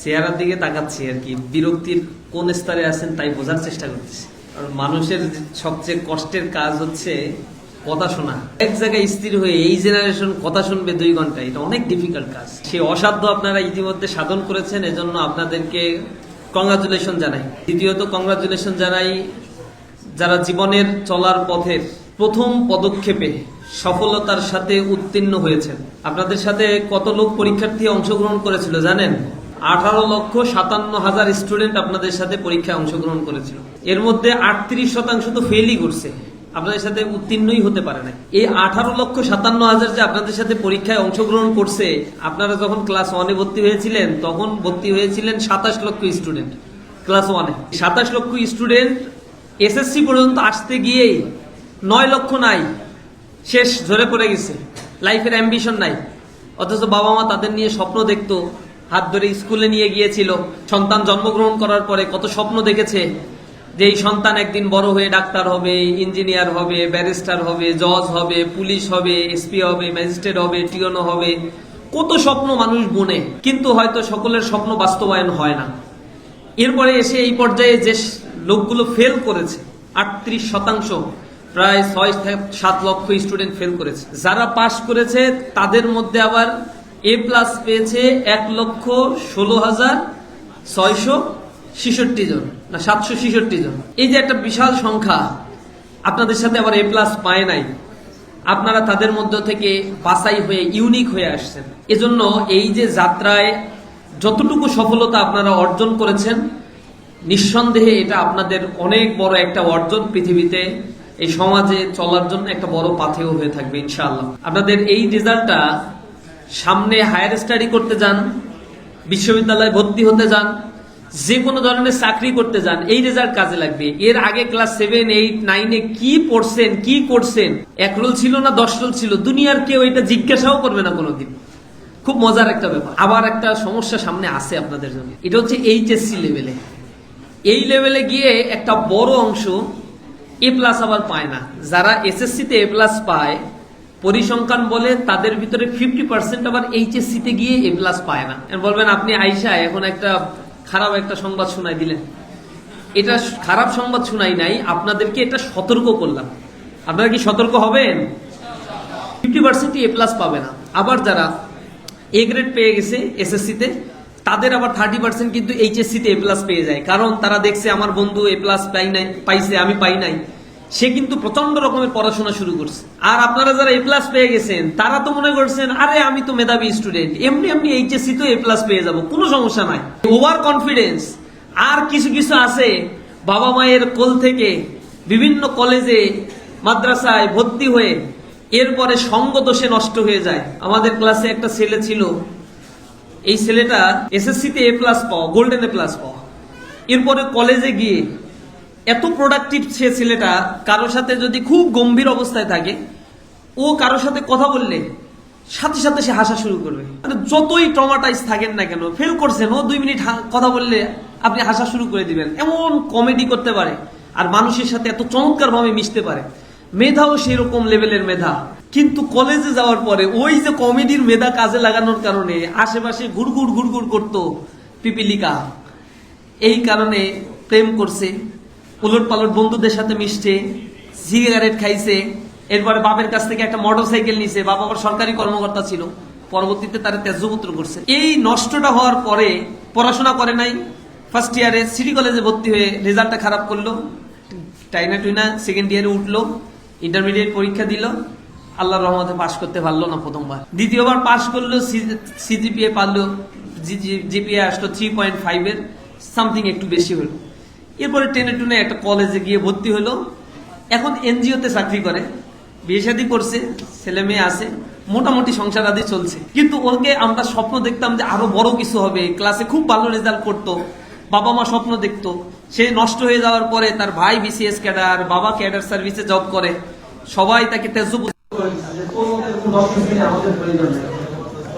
চেহারার দিকে তাকাচ্ছি আর কি, বিরক্তির কোন স্তরে আছেন তাই বোঝার চেষ্টা করতেছি। আর মানুষের সবচেয়ে কষ্টের কাজ হচ্ছে কথা শোনা। এক জায়গায় স্থির হয়ে এই জেনারেশন কথা শুনবে 2 ঘন্টা, এটা অনেক ডিফিকাল্ট কাজ। সে অসাধ্য আপনারা ইতিমধ্যে সাধন করেছেন, এজন্য আপনাদেরকে কংগ্রাচুলেশন জানাই। দ্বিতীয়ত কংগ্রাচুলেশন জানাই যারা জীবনের চলার পথের প্রথম পদক্ষেপে সফলতার সাথে উত্তীর্ণ হয়েছেন। আপনাদের সাথে কত লোক পরীক্ষার্থী অংশগ্রহণ করেছিল জানেন? 18,57,000 স্টুডেন্ট আপনাদের সাথে পরীক্ষায় অংশগ্রহণ করেছিল। এর মধ্যে 38% তো ফেলই করছে, আপনাদের সাথে উত্তীর্ণই হতে পারে না। এই 18,57,000 যে আপনাদের সাথে পরীক্ষায় অংশগ্রহণ করছে, আপনারা যখন ক্লাস 1-এ ভর্তি হয়েছিলেন তখন ভর্তি হয়েছিলেন 27 লক্ষ স্টুডেন্ট ক্লাস 1-এ। 27 লক্ষ স্টুডেন্ট এসএসসি পর্যন্ত আসতে গিয়েই 9 লক্ষ নাই, শেষ, ঝরে পড়ে গেছে, লাইফের অ্যাম্বিশন নাই। অথচ বাবা মা তাদের নিয়ে স্বপ্ন দেখতো, হাত ধরে স্কুলে নিয়ে গিয়েছিল। সন্তান জন্মগ্রহণ করার পরে কত স্বপ্ন দেখেছে যে এই সন্তান একদিন বড় হয়ে ডাক্তার হবে, ইঞ্জিনিয়ার হবে, ব্যারিস্টার হবে, জজ হবে, পুলিশ হবে, এসপি হবে, ম্যাজিস্ট্রেট হবে, টিওনো হবে। কত স্বপ্ন মানুষ বুনে, কিন্তু হয়তো সকলের স্বপ্ন বাস্তবায়ন হয় না। এরপরে এসে এই পর্যায়ে যে লোকগুলো ফেল করেছে 38%, প্রায় 6-7 লক্ষ স্টুডেন্ট ফেল করেছে। যারা পাশ করেছে তাদের মধ্যে আবার A+ পেয়েছে 1,16,666 জন, না 766 জন। এই যে একটা বিশাল সংখ্যা আপনাদের সাথে আবার A+ পায় নাই, আপনারা তাদের মধ্য থেকে বাছাই হয়ে ইউনিক হয়ে আসছেন। এজন্য এই যে যাত্রায় যতটুকু সফলতা আপনারা অর্জন করেছেন, নিঃসন্দেহে এটা আপনাদের অনেক বড় একটা অর্জন, পৃথিবীতে এই সমাজে চলার জন্য একটা বড় পাথেয় হয়ে থাকবে ইনশাআল্লাহ। আপনাদের এই রেজাল্টটা সামনে হায়ার স্টাডি করতে যান, বিশ্ববিদ্যালয়ে ভর্তি হতে যান, যে কোনো ধরনের চাকরি করতে যান, এই রেজাল্ট কাজে লাগবে। এর আগে ক্লাস 7, 8, 9-এ কি পড়ছেন, কি করছেন, 1 রোল ছিল না 10 রোল ছিল, দুনিয়ার কেউ এটা জিজ্ঞাসাও করবে না কোনোদিন। খুব মজার একটা ব্যাপার। আবার একটা সমস্যা সামনে আছে আপনাদের জন্য, এটা হচ্ছে এইচএসসি লেভেলে। এই লেভেলে গিয়ে একটা বড় অংশ A+ আবার পায় না। যারা এসএসসিতে A+ পায়, পরিসংখ্যান বলে তাদের ভিতরে 50% আবার এইচএসসিতে গিয়ে A+ পায় না। বলবেন আপনি আইসা এখন একটা খারাপ একটা সংবাদ শোনাই দিলেন। এটা খারাপ সংবাদ শোনাই নাই, আপনাদেরকে এটা সতর্ক করলাম। আপনারা কি সতর্ক হবেন? 50% A+ পাবে না। আবার যারা A গ্রেড পেয়ে গেছে এসএসসিতে, তাদের আবার 30% কিন্তু এইচএসসিতে A+ পেয়ে যায়। কারণ তারা দেখছে আমার বন্ধু A+ পাইছে, আমি পাই নাই, সে কিন্তু প্রচন্ড রকমের পড়াশোনা শুরু করছে। আর আপনারা যারা A+ পেয়ে গেছেন, তারা তো মনে করছেন আরে আমি তো মেধাবী স্টুডেন্ট, এমনি এইচএসসি তো A+ পেয়ে যাব, কোনো সমস্যা নাই। Over confidence. আর কিছু কিছু আছে বাবা মায়ের কোল থেকে বিভিন্ন কলেজে মাদ্রাসায় ভর্তি হয়ে এরপরে সঙ্গ দোষে নষ্ট হয়ে যায়। আমাদের ক্লাসে একটা ছেলে ছিল, এই ছেলেটা এসএসসিতে A+ পাওয়া, গোল্ডেন A+ পাওয়া, এরপরে কলেজে গিয়ে এত প্রোডাক্টিভ সে ছেলেটা, কারোর সাথে যদি খুব গম্ভীর অবস্থায় থাকে, ও কারোর সাথে কথা বললে সাথে সাথে সে হাসা শুরু করবে। মানে যতই ট্রমাটাইজ থাকেন না কেন, ফেল করছেন, ও 2 মিনিট কথা বললে আপনি হাসা শুরু করে দিবেন। এমন কমেডি করতে পারে আর মানুষের সাথে এত চমৎকার ভাবে মিশতে পারে। মেধাও সেরকম লেভেলের মেধা। কিন্তু কলেজে যাওয়ার পরে ওই যে কমেডির মেধা কাজে লাগানোর কারণে আশেপাশে ঘুরঘুর করতো পিপিলিকা। এই কারণে প্রেম করছে, উলট পালট বন্ধুদের সাথে মিশছে, সিগারেট খাইছে, এরপরে বাবার কাছ থেকে একটা মোটরসাইকেল নিছে। বাবা আবার সরকারি কর্মকর্তা ছিল, পরবর্তীতে তারা ত্যায্যপুত্র করছে। এই নষ্টটা হওয়ার পরে পড়াশোনা করে নাই, ফার্স্ট ইয়ারে সিটি কলেজে ভর্তি হয়ে রেজাল্টটা খারাপ করলো, টাইনা টুইনা সেকেন্ড ইয়ারে উঠলো, ইন্টারমিডিয়েট পরীক্ষা দিল, আল্লাহর রহমতে পাশ করতে পারলো না প্রথমবার। দ্বিতীয়বার পাশ করলো, সিজিপিএ পারলো, জিপিএ আসলো 3.5 সামথিং, একটু বেশি হলো। এরপরে টেনে টুনে একটা কলেজে গিয়ে ভর্তি হলো, এখন এনজিওতে চাকরি করে, বিয়ে শাদী করছে, ছেলে মেয়ে আছে, মোটামুটি সংসার আদি চলছে। কিন্তু ওকে আমরা স্বপ্ন দেখতাম যে আরো বড় কিছু হবে, ক্লাসে খুব ভালো রেজাল্ট করতো, বাবা মা স্বপ্ন দেখতো। সে নষ্ট হয়ে যাওয়ার পরে তার ভাই বিসিএস ক্যাডার, বাবা ক্যাডার সার্ভিসে জব করে, সবাই তাকে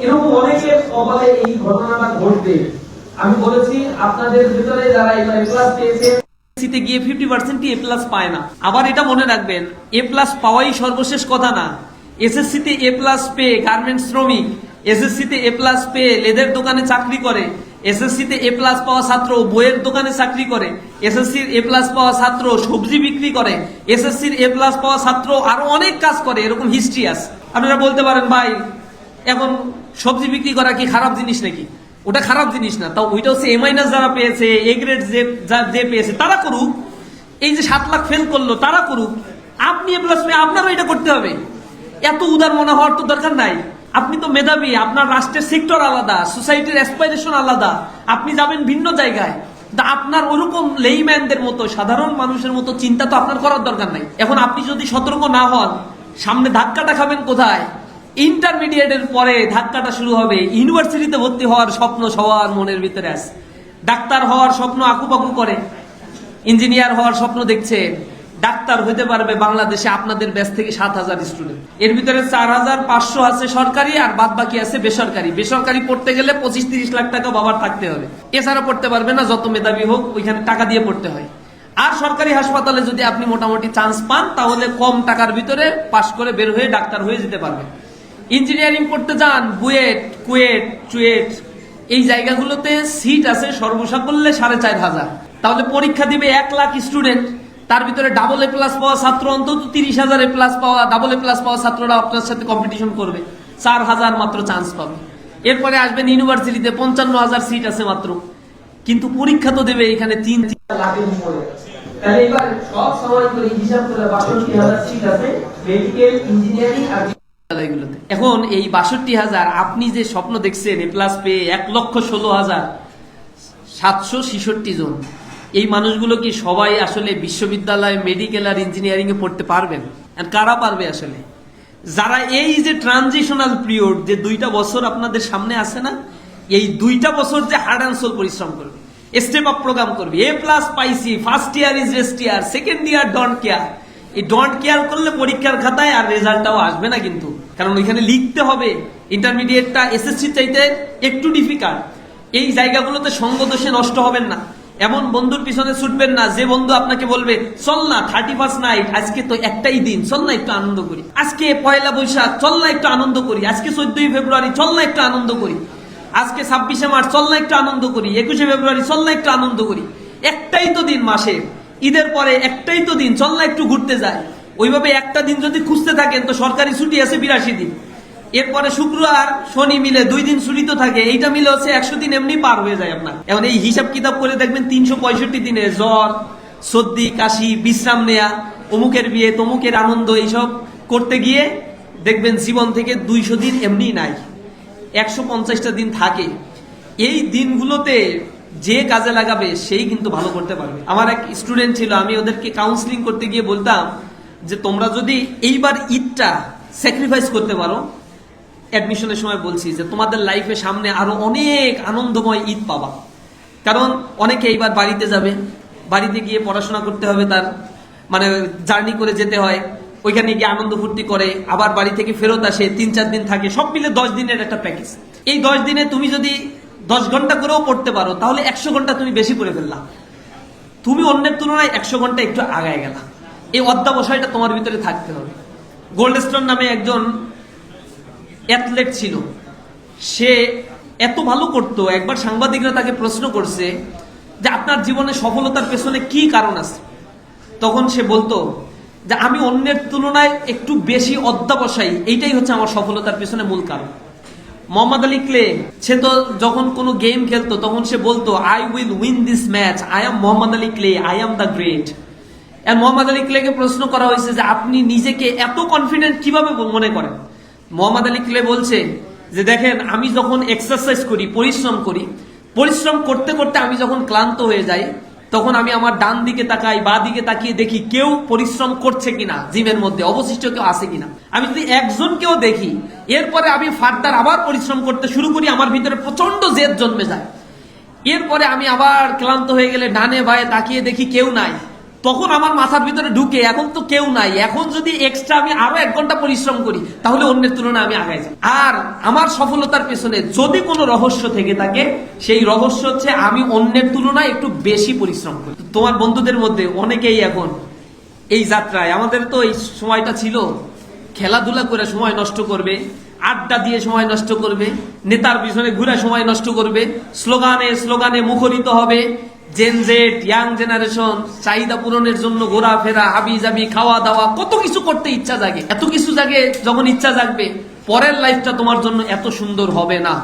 এরকম অনেকের কপালে এই ঘটনাটা ঘটবে। আমি বলেছি আপনাদের ভিতরে যারা এবার A+ পেয়েছে, এসএসসিতে গিয়ে 50% A+ পায় না। আবার এটা মনে রাখবেন, A+ পাওয়াই সর্বশেষ কথা না। এসএসসিতে A+ পেয়ে গার্মেন্টস শ্রমিক, এসএসসিতে A+ পেয়ে লেদের দোকানে চাকরি করে, এসএসসিতে A+ পাওয়া ছাত্র বইয়ের দোকানে চাকরি করে, এসএসসির A+ পাওয়া ছাত্র সবজি বিক্রি করে, এসএসসির A+ পাওয়া ছাত্র আরো অনেক কাজ করে। এরকম হিস্ট্রি আছে। আপনারা বলতে পারেন ভাই এখন সবজি বিক্রি করা কি খারাপ জিনিস নাকি? ওটা খারাপ জিনিস না, তাও ওইটা হচ্ছে A- যারা পেয়েছে, A গ্রেড যে পেয়েছে তারা করুক, এই যে 7 লাখ ফেল করলো তারা করুক, আপনি A+ পেয়ে আপনারও এটা করতে হবে। এত উদার মনে হওয়ার তো দরকার নাই। আপনি তো মেধাবী, আপনার রাষ্ট্রের সেক্টর আলাদা, সোসাইটির অ্যাসপাইরেশন আলাদা, আপনি যাবেন ভিন্ন জায়গায়। আপনার ওরকম লেইম্যানদের মতো, সাধারণ মানুষের মতো চিন্তা তো আপনার করার দরকার নাই। এখন আপনি যদি সতর্ক না হন, সামনে ধাক্কাটা খাবেন কোথায়? ইন্টারমিডিয়েটের পরে ধাক্কাটা শুরু হবে। ইউনিভার্সিটিতে ভর্তি হওয়ার স্বপ্ন সবার মনের ভিতরে আছে, ডাক্তার হওয়ার স্বপ্ন আকুপাকু করে, ইঞ্জিনিয়ার হওয়ার স্বপ্ন দেখছে। ডাক্তার হইতে পারবে বাংলাদেশে আপনাদের ব্যাচ থেকে 7,000 স্টুডেন্ট, এর ভিতরে 4,500 আছে সরকারি আর বাদ বাকি আছে বেসরকারি। বেসরকারি পড়তে গেলে 25-30 লাখ টাকা বাবার থাকতে হবে, এছাড়া পড়তে পারবে না, যত মেধাবী হোক ওইখানে টাকা দিয়ে পড়তে হয়। আর সরকারি হাসপাতালে যদি আপনি মোটামুটি চান্স পান, তাহলে কম টাকার ভিতরে পাশ করে বের হয়ে ডাক্তার হয়ে যেতে পারবেন। ইঞ্জিনিয়ারিং পড়তে যান, বুয়েট, কুয়েট, চুয়েট, এই জায়গাগুলোতে সিট আছে সর্বসাকল্যে 4,500। তাহলে পরীক্ষা দিবে 1 লাখ স্টুডেন্ট, তার ভিতরে ডাবল A+ পাওয়া ছাত্র অন্তত 30,000 A+ পাওয়া, ডাবল A+ পাওয়া ছাত্ররা আপনার সাথে কম্পিটিশন করবে, 4,000 মাত্র চান্স পাবে। এরপরে আসবেন ইউনিভার্সিটিতে 55,000 সিট আছে মাত্র, কিন্তু পরীক্ষা তো দেবে এখানে 3 লাখের উপরে। তাহলে এবার সব সময় করে হিসাব করে 62,000 সিট আছে মেডিকেল, ইঞ্জিনিয়ারিং আর বিদ্যালয়গুলোতে। এখন এই 62,000 আপনি যে স্বপ্ন দেখছেন এ প্লাস পেয়ে 1,16,766 জন, এই মানুষগুলো কি সবাই আসলে বিশ্ববিদ্যালয়, মেডিকেল আর ইঞ্জিনিয়ারিং এ পড়তে পারবেন? আর কারা পারবে আসলে? যারা এই যে ট্রানজিশনাল পিরিয়ড, যে 2টা বছর আপনাদের সামনে আছে না, এই 2টা বছর যে হার্ড অ্যান্ড সোল পরিশ্রম করবে, স্টেপ আপ প্রোগ্রাম করবে, এ প্লাস পাইছি, first year is rest year, second year don't care. এই ডোন্ট কেয়ার করলে পরীক্ষার খাতায় আর রেজাল্টটাও আসবে না কিন্তু, কারণ ওইখানে লিখতে হবে। ইন্টারমিডিয়েটটা এসএসসি চাইতে একটু ডিফিকাল্ট। এই জায়গাগুলোতে সঙ্গ দোষে নষ্ট হবেন না, এমন বন্ধুর পিছনে ছুটবেন না যে বন্ধু আপনাকে বলবে চল না 31st নাইট, আজকে তো একটাই দিন, চল না একটু আনন্দ করি, আজকে পয়লা বৈশাখ, চল না একটু আনন্দ করি, আজকে 14ই ফেব্রুয়ারি, চল না একটু আনন্দ করি, আজকে 26শে মার্চ, চল না একটু আনন্দ করি, 21শে ফেব্রুয়ারি, চল না একটু আনন্দ করি, একটাই তো দিন মাসে, ঈদের পরে একটাই তো দিন, চল না একটু ঘুরতে যায়। ওইভাবে একটা দিন যদি খুঁজতে থাকেন তো সরকারি ছুটি আছে 82 দিন, এরপরে শুক্র আর শনি মিলে 2 দিন ছুটি তো থাকে, এইটা মিলে হচ্ছে 100 দিন এমনি পার হয়ে যায় আপনার। এখন এই হিসাব কিতাব করে দেখবেন 365 দিনে জ্বর, সর্দি, কাশি, বিশ্রাম নেয়া, অমুকের বিয়ে, তমুকের আনন্দ, এইসব করতে গিয়ে দেখবেন জীবন থেকে 200 দিন এমনি নাই, 150টা দিন থাকে। এই দিনগুলোতে যে কাজে লাগাবে সেই কিন্তু ভালো করতে পারবে। আমার এক স্টুডেন্ট ছিল, আমি ওদেরকে কাউন্সিলিং করতে গিয়ে বলতাম যে তোমরা যদি এইবার ঈদটা স্যাক্রিফাইস করতে পারো, অ্যাডমিশনের সময় বলছি যে তোমাদের লাইফে সামনে আরো অনেক আনন্দময় ঈদ পাবা। কারণ অনেকে এইবার বাড়িতে যাবে, বাড়িতে গিয়ে পড়াশোনা করতে হবে, তার মানে জার্নি করে যেতে হয়, ওইখানে গিয়ে আনন্দ ফুর্তি করে আবার বাড়ি থেকে ফেরত আসে, 3-4 দিন থাকে, সব মিলে 10 দিনের একটা প্যাকেজ। এই 10 দিনে তুমি যদি 10 ঘন্টা করেও পড়তে পারো তাহলে 100 ঘন্টা তুমি বেশি করে ফেললা, তুমি অন্যের তুলনায় 100 ঘন্টা একটু আগায় গেলা। এই অধ্যাবসায়টা তোমার ভিতরে থাকতে হবে। গোল্ড স্টোন নামে একজন অ্যাথলেট ছিল, সে এত ভালো করতো, একবার সাংবাদিকরা তাকে প্রশ্ন করছে যে আপনার জীবনে সফলতার পেছনে কি কারণ আছে? তখন সে বলতো যে আমি অন্যের তুলনায় একটু বেশি অধ্যাবসায়ী, এইটাই হচ্ছে আমার সফলতার পেছনে মূল কারণ। মোহাম্মদ আলী ক্লে, সে তো যখন কোনো গেম খেলতো তখন সে বলতো I will win this match, I am Muhammad Ali Clay, I am the great. আর মোহাম্মদ আলী ক্লেকে প্রশ্ন করা হয়েছে যে আপনি নিজেকে এত কনফিডেন্ট কিভাবে মনে করেন? মোহাম্মদ আলী ক্লে বলছে যে দেখেন, আমি যখন এক্সারসাইজ করি, পরিশ্রম করতে করতে আমি যখন ক্লান্ত হয়ে যাই, তখন আমি আমার ডান দিকে তাকাই, বা দিকে তাকিয়ে দেখি কেউ পরিশ্রম করছে কিনা, জিমের মধ্যে অবশিষ্ট কেউ আছে কিনা। আমি যদি একজনকেও দেখি, এরপরে আমি ফার্দার আবার পরিশ্রম করতে শুরু করি, আমার ভিতরে প্রচন্ড জেদ জন্মে যায়। এরপরে আমি আবার ক্লান্ত হয়ে গেলে ডানে বায়ে তাকিয়ে দেখি কেউ নাই, তখন আমার মাথার ভিতরে ঢুকে এখন তো কেউ নাই, এখন যদি এক্সট্রা আমি আরো 1 ঘন্টা পরিশ্রম করি তাহলে অন্যের তুলনায় আমি আগাই যাই। আর আমার সফলতার পেছনে যদি কোনো রহস্য থেকে থাকে, সেই রহস্য হচ্ছে আমি অন্যের তুলনায় একটু বেশি পরিশ্রম করি। তোমার বন্ধুদের মধ্যে অনেকেই এখন এই যাত্রায়, আমাদের তো এই সময়টা ছিল খেলাধুলা করে সময় নষ্ট করবে, আড্ডা দিয়ে সময় নষ্ট করবে, নেতার পিছনে ঘুরে সময় নষ্ট করবে, স্লোগানে মুখরিত হবে। জেনজেট, ইয়াং জেনারেশন চাহিদা পূরণের জন্য ঘোরাফেরা, হাবিজাবি, খাওয়া দাওয়া, কত কিছু করতে ইচ্ছা জাগে। এত কিছু জাগে, যখন ইচ্ছা জাগবে পরের লাইফটা তোমার জন্য এত সুন্দর হবে না।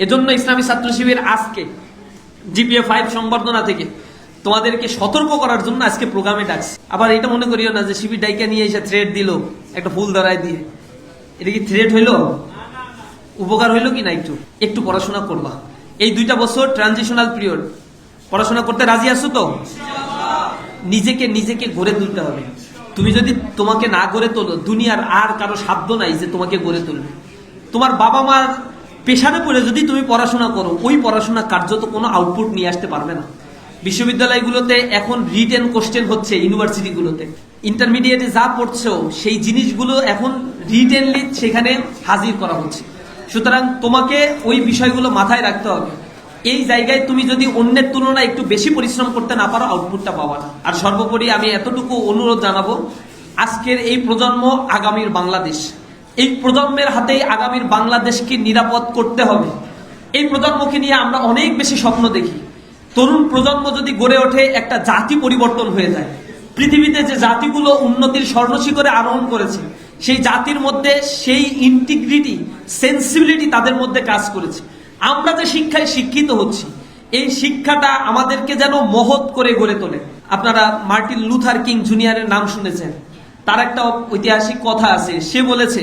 এজন্য ইসলামী ছাত্র শিবির আজকে জিপিএ 5 সংবর্ধনা থেকে তোমাদেরকে সতর্ক করার জন্য আজকে প্রোগ্রামে ডাকছি। আবার এটা মনে করিও না যে শিবির ডাইকা নিয়ে এসে থ্রেড দিল, একটা ফুল ধরায় দিয়ে, এটা কি থ্রেড হইলো? উপকার হইলো কি না? একটু পড়াশোনা করবা। এই 2টা বছর ট্রানজিশনাল পিরিয়ড, পড়াশোনা করতে রাজি আছো তো? নিজেকে গড়ে তুলতে হবে। তুমি যদি তোমাকে না গড়ে তোলো, দুনিয়ার আর কারো সাধ্য নাই যে তোমাকে গড়ে তুলবে। তোমার বাবা মার পেশারে পড়ে যদি তুমি পড়াশোনা করো, ওই পড়াশোনা কার্যত কোনো আউটপুট নিয়ে আসতে পারবে না। বিশ্ববিদ্যালয়গুলোতে এখন রিটেন কোশ্চেন হচ্ছে, ইউনিভার্সিটিগুলোতে ইন্টারমিডিয়েটে যা পড়ছো সেই জিনিসগুলো এখন রিটেনলি সেখানে হাজির করা হচ্ছে। সুতরাং তোমাকে ওই বিষয়গুলো মাথায় রাখতে হবে। এই জায়গায় তুমি যদি অন্যের তুলনায় একটু বেশি পরিশ্রম করতে না পারো, আউটপুটটা পাবা না। আর সর্বোপরি আমি এতটুকু অনুরোধ জানাবো, আজকের এই প্রজন্ম আগামীর বাংলাদেশ, এই প্রজন্মের হাতেই আগামীর বাংলাদেশকে নিরাপদ করতে হবে। এই প্রজন্মকে নিয়ে আমরা অনেক বেশি স্বপ্ন দেখি। তরুণ প্রজন্ম যদি গড়ে ওঠে, একটা জাতি পরিবর্তন হয়ে যায়। পৃথিবীতে যে জাতিগুলো উন্নতির স্বর্ণশিখরে আরোহণ করেছে, সেই জাতির মধ্যে সেই ইন্টিগ্রিটি, সেন্সিবিলিটি তাদের মধ্যে কাজ করেছে। আমরা যে শিক্ষায় শিক্ষিত হচ্ছি, এই শিক্ষাটা আমাদেরকে যেন মহৎ করে গড়ে তোলে। আপনারা মার্টিন লুথার কিং জুনিয়রের নাম শুনেছেন। তার একটা ঐতিহাসিক কথা আছে, সে বলেছে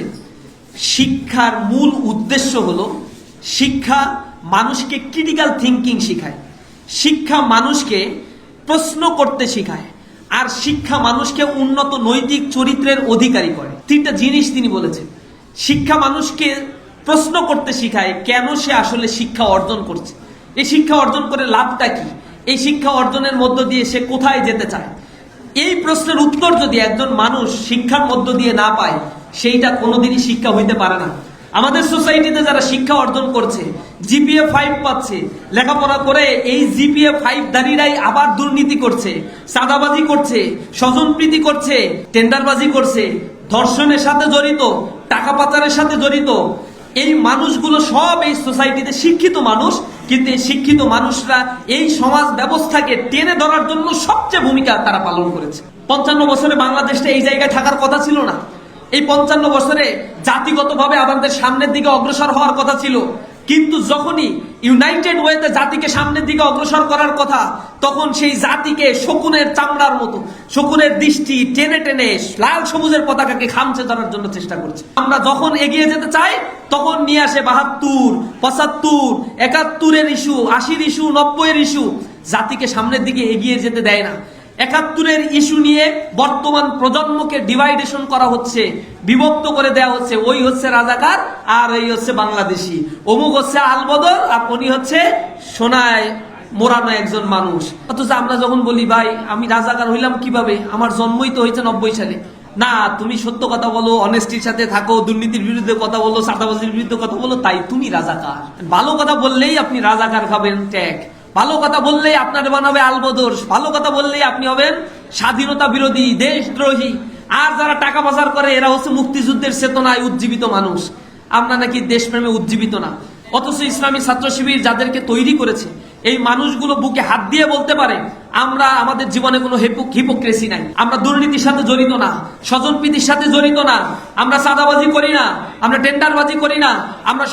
শিক্ষার মূল উদ্দেশ্য হলো শিক্ষা মানুষকে ক্রিটিক্যাল থিঙ্কিং শেখায়, শিক্ষা মানুষকে প্রশ্ন করতে শেখায়, আর শিক্ষা মানুষকে উন্নত নৈতিক চরিত্রের অধিকারী করে। তিনটা জিনিস তিনি বলেছেন। শিক্ষা মানুষকে প্রশ্ন করতে শেখায়, কেন সে আসলে শিক্ষা অর্জন করছে, এই শিক্ষা অর্জন করে লাভটা কি, এই শিক্ষা অর্জনের মধ্য দিয়ে সে কোথায় যেতে চায়। এই প্রশ্নের উত্তর যদি একজন মানুষ শিক্ষার মধ্য দিয়ে না পায়, সেইটা কোনোদিনই শিক্ষা হইতে পারে না। আমাদের সোসাইটিতে যারা শিক্ষা অর্জন করছে, জিপিএ 5 পাচ্ছে, লেখাপড়া করে এই জিপিএ 5 দাঁড়িয়েই আবার দুর্নীতি করছে, চাঁদাবাজি করছে, স্বজনপ্রীতি করছে, টেন্ডারবাজি করছে, ধর্ষণের সাথে জড়িত, টাকা পাচারের সাথে জড়িত, এই মানুষগুলো সব এই সোসাইটিতে শিক্ষিত মানুষ, কিন্তু এই শিক্ষিত মানুষরা এই সমাজ ব্যবস্থাকে টেনে ধরার জন্য সবচেয়ে ভূমিকা তারা পালন করেছে। 55 বছরে বাংলাদেশটা এই জায়গায় থাকার কথা ছিল না। এই 55 বছরে জাতিগতভাবে আমাদের সামনের দিকে অগ্রসর হওয়ার কথা ছিল, কিন্তু যখনই ইউনাইটেড ওয়েতে জাতিকে সামনের দিকে অগ্রসর করার কথা, তখন সেই জাতিকে শকুনের চামড়ার মতো, শকুনের দৃষ্টি টেনে টেনে লাল সবুজের পতাকাকে খামচে ধরার জন্য চেষ্টা করছে। আমরা যখন এগিয়ে যেতে চাই, তখন নিয়ে আসে 72, 75, 71-এর ইস্যু, 80-র ইস্যু, 90-এর ইস্যু, জাতিকে সামনের দিকে এগিয়ে যেতে দেয় না। 71-এর ইস্যু নিয়ে বর্তমান প্রজন্মকে ডিভাইডেশন করা হচ্ছে, বিভক্ত করে দেওয়া হচ্ছে। ওই হচ্ছে রাজাকার আর এই হচ্ছে বাংলাদেশি, অমুক হচ্ছে আলবদর আর উনি হচ্ছে সোনায় মোরানো একজন মানুষ। অথচ আমরা যখন বলি ভাই আমি রাজাকার হইলাম কিভাবে, আমার জন্মই তো হয়েছে 90 সালে। না, তুমি সত্য কথা বলো, অনেস্টির সাথে থাকো, দুর্নীতির বিরুদ্ধে কথা বলো, চাঁদাবাজির বিরুদ্ধে কথা বলো, তাই তুমি রাজাকার। ভালো কথা বললেই আপনি রাজাকার খাবেন ট্যাগ, ভালো কথা বললেই আপনার বানাবে আলবদর, ভালো কথা বললেই আপনি হবেন স্বাধীনতা বিরোধী, দেশদ্রোহী। আর যারা টাকা পাচার করে এরা হচ্ছে মুক্তিযুদ্ধের চেতনায় উজ্জীবিত মানুষ। আমরা নাকি দেশপ্রেমে উজ্জীবিত না। অথচ ইসলামী ছাত্র শিবির যাদেরকে তৈরি করেছে, এই মানুষগুলো বুকে হাত দিয়ে বলতে পারে আমরা আমাদের জীবনে কোনো হিপোক্রেসি নাই, আমরা দুর্নীতির সাথে জড়িত না, স্বজনপ্রীতির সাথে জড়িত না, আমরা চাঁদাবাজি করি না, আমরা টেন্ডারবাজি করি না, আমরা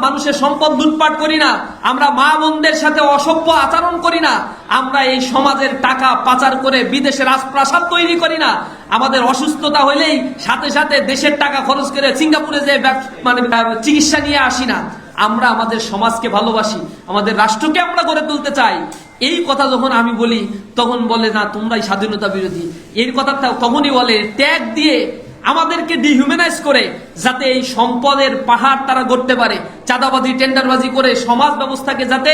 মানুষের সম্পদ লুটপাট করি না, আমরা মা বোনদের সাথে অসভ্য আচরণ করি না, আমরা এই সমাজের টাকা পাচার করে বিদেশে রাজপ্রাসাদ তৈরি করি না, আমাদের অসুস্থতা হইলেই সাথে সাথে দেশের টাকা খরচ করে সিঙ্গাপুরে যে চিকিৎসা নিয়ে আসি না। আমরা আমাদের সমাজকে ভালোবাসি, আমাদের রাষ্ট্রকে আমরা গড়ে তুলতে চাই। এই কথা যখন আমি বলি, তখন বলে না তোমরাই স্বাধীনতা বিরোধী। এর কথা তখনই বলে ট্যাগ দিয়ে আমাদেরকে ডিহিউম্যানাইজ করে, যাতে এই সম্পদের পাহাড় তারা গড়তে পারে, চাঁদাবাজি টেন্ডারবাজি করে সমাজ ব্যবস্থাকে যাতে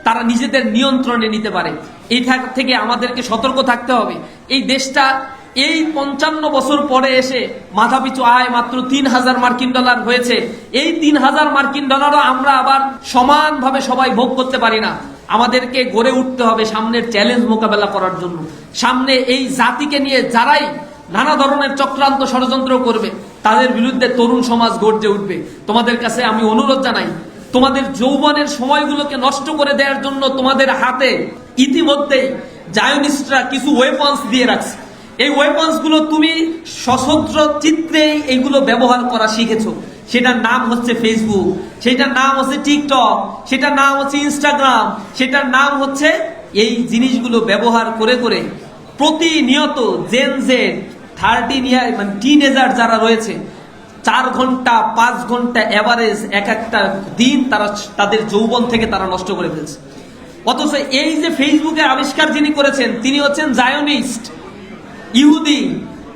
তারা নিজেদের নিয়ন্ত্রণে নিতে পারে। এই থেকে আমাদেরকে সতর্ক থাকতে হবে। এই দেশটা এই 55 বছর পরে এসে মাথাপিছু আয় মাত্র 3000 মার্কিন ডলার হয়েছে। এই 3000 মার্কিন ডলারও আমরা আবার সমানভাবে সবাই ভোগ করতে পারি না। আমাদেরকে গড়ে উঠতে হবে সামনের চ্যালেঞ্জ মোকাবেলা করার জন্য। সামনে এই জাতিকে নিয়ে যারাই নানা ধরনের চক্রান্ত ষড়যন্ত্র করবে, তাদের বিরুদ্ধে তরুণ সমাজ গর্জে উঠবে। তোমাদের কাছে আমি অনুরোধ জানাই, তোমাদের যৌবনের সময়গুলোকে নষ্ট করে দেওয়ার জন্য তোমাদের হাতে ইতিমধ্যেই জায়নিস্টরা কিছু ওয়েপন্স দিয়ে রাখছে। এই ওয়েপন্স গুলো তুমি সশস্ত্র চিত্রে এইগুলো ব্যবহার করা শিখেছো। সেটার নাম হচ্ছে ফেসবুক, সেটার নাম হচ্ছে টিকটক, সেটার নাম হচ্ছে ইনস্টাগ্রাম, সেটার নাম হচ্ছে এই জিনিসগুলো ব্যবহার করে করে প্রতিনিয়ত জেন-জেড 13 ইয়ার মানে টিনেজার যারা রয়েছে, 4 ঘন্টা 5 ঘন্টা এভারেজ এক একটা দিন তারা তাদের যৌবন থেকে তারা নষ্ট করে ফেলছে। অথচ এই যে ফেসবুকের আবিষ্কার যিনি করেছেন, তিনি হচ্ছেন জায়নিস্ট, ইহুদি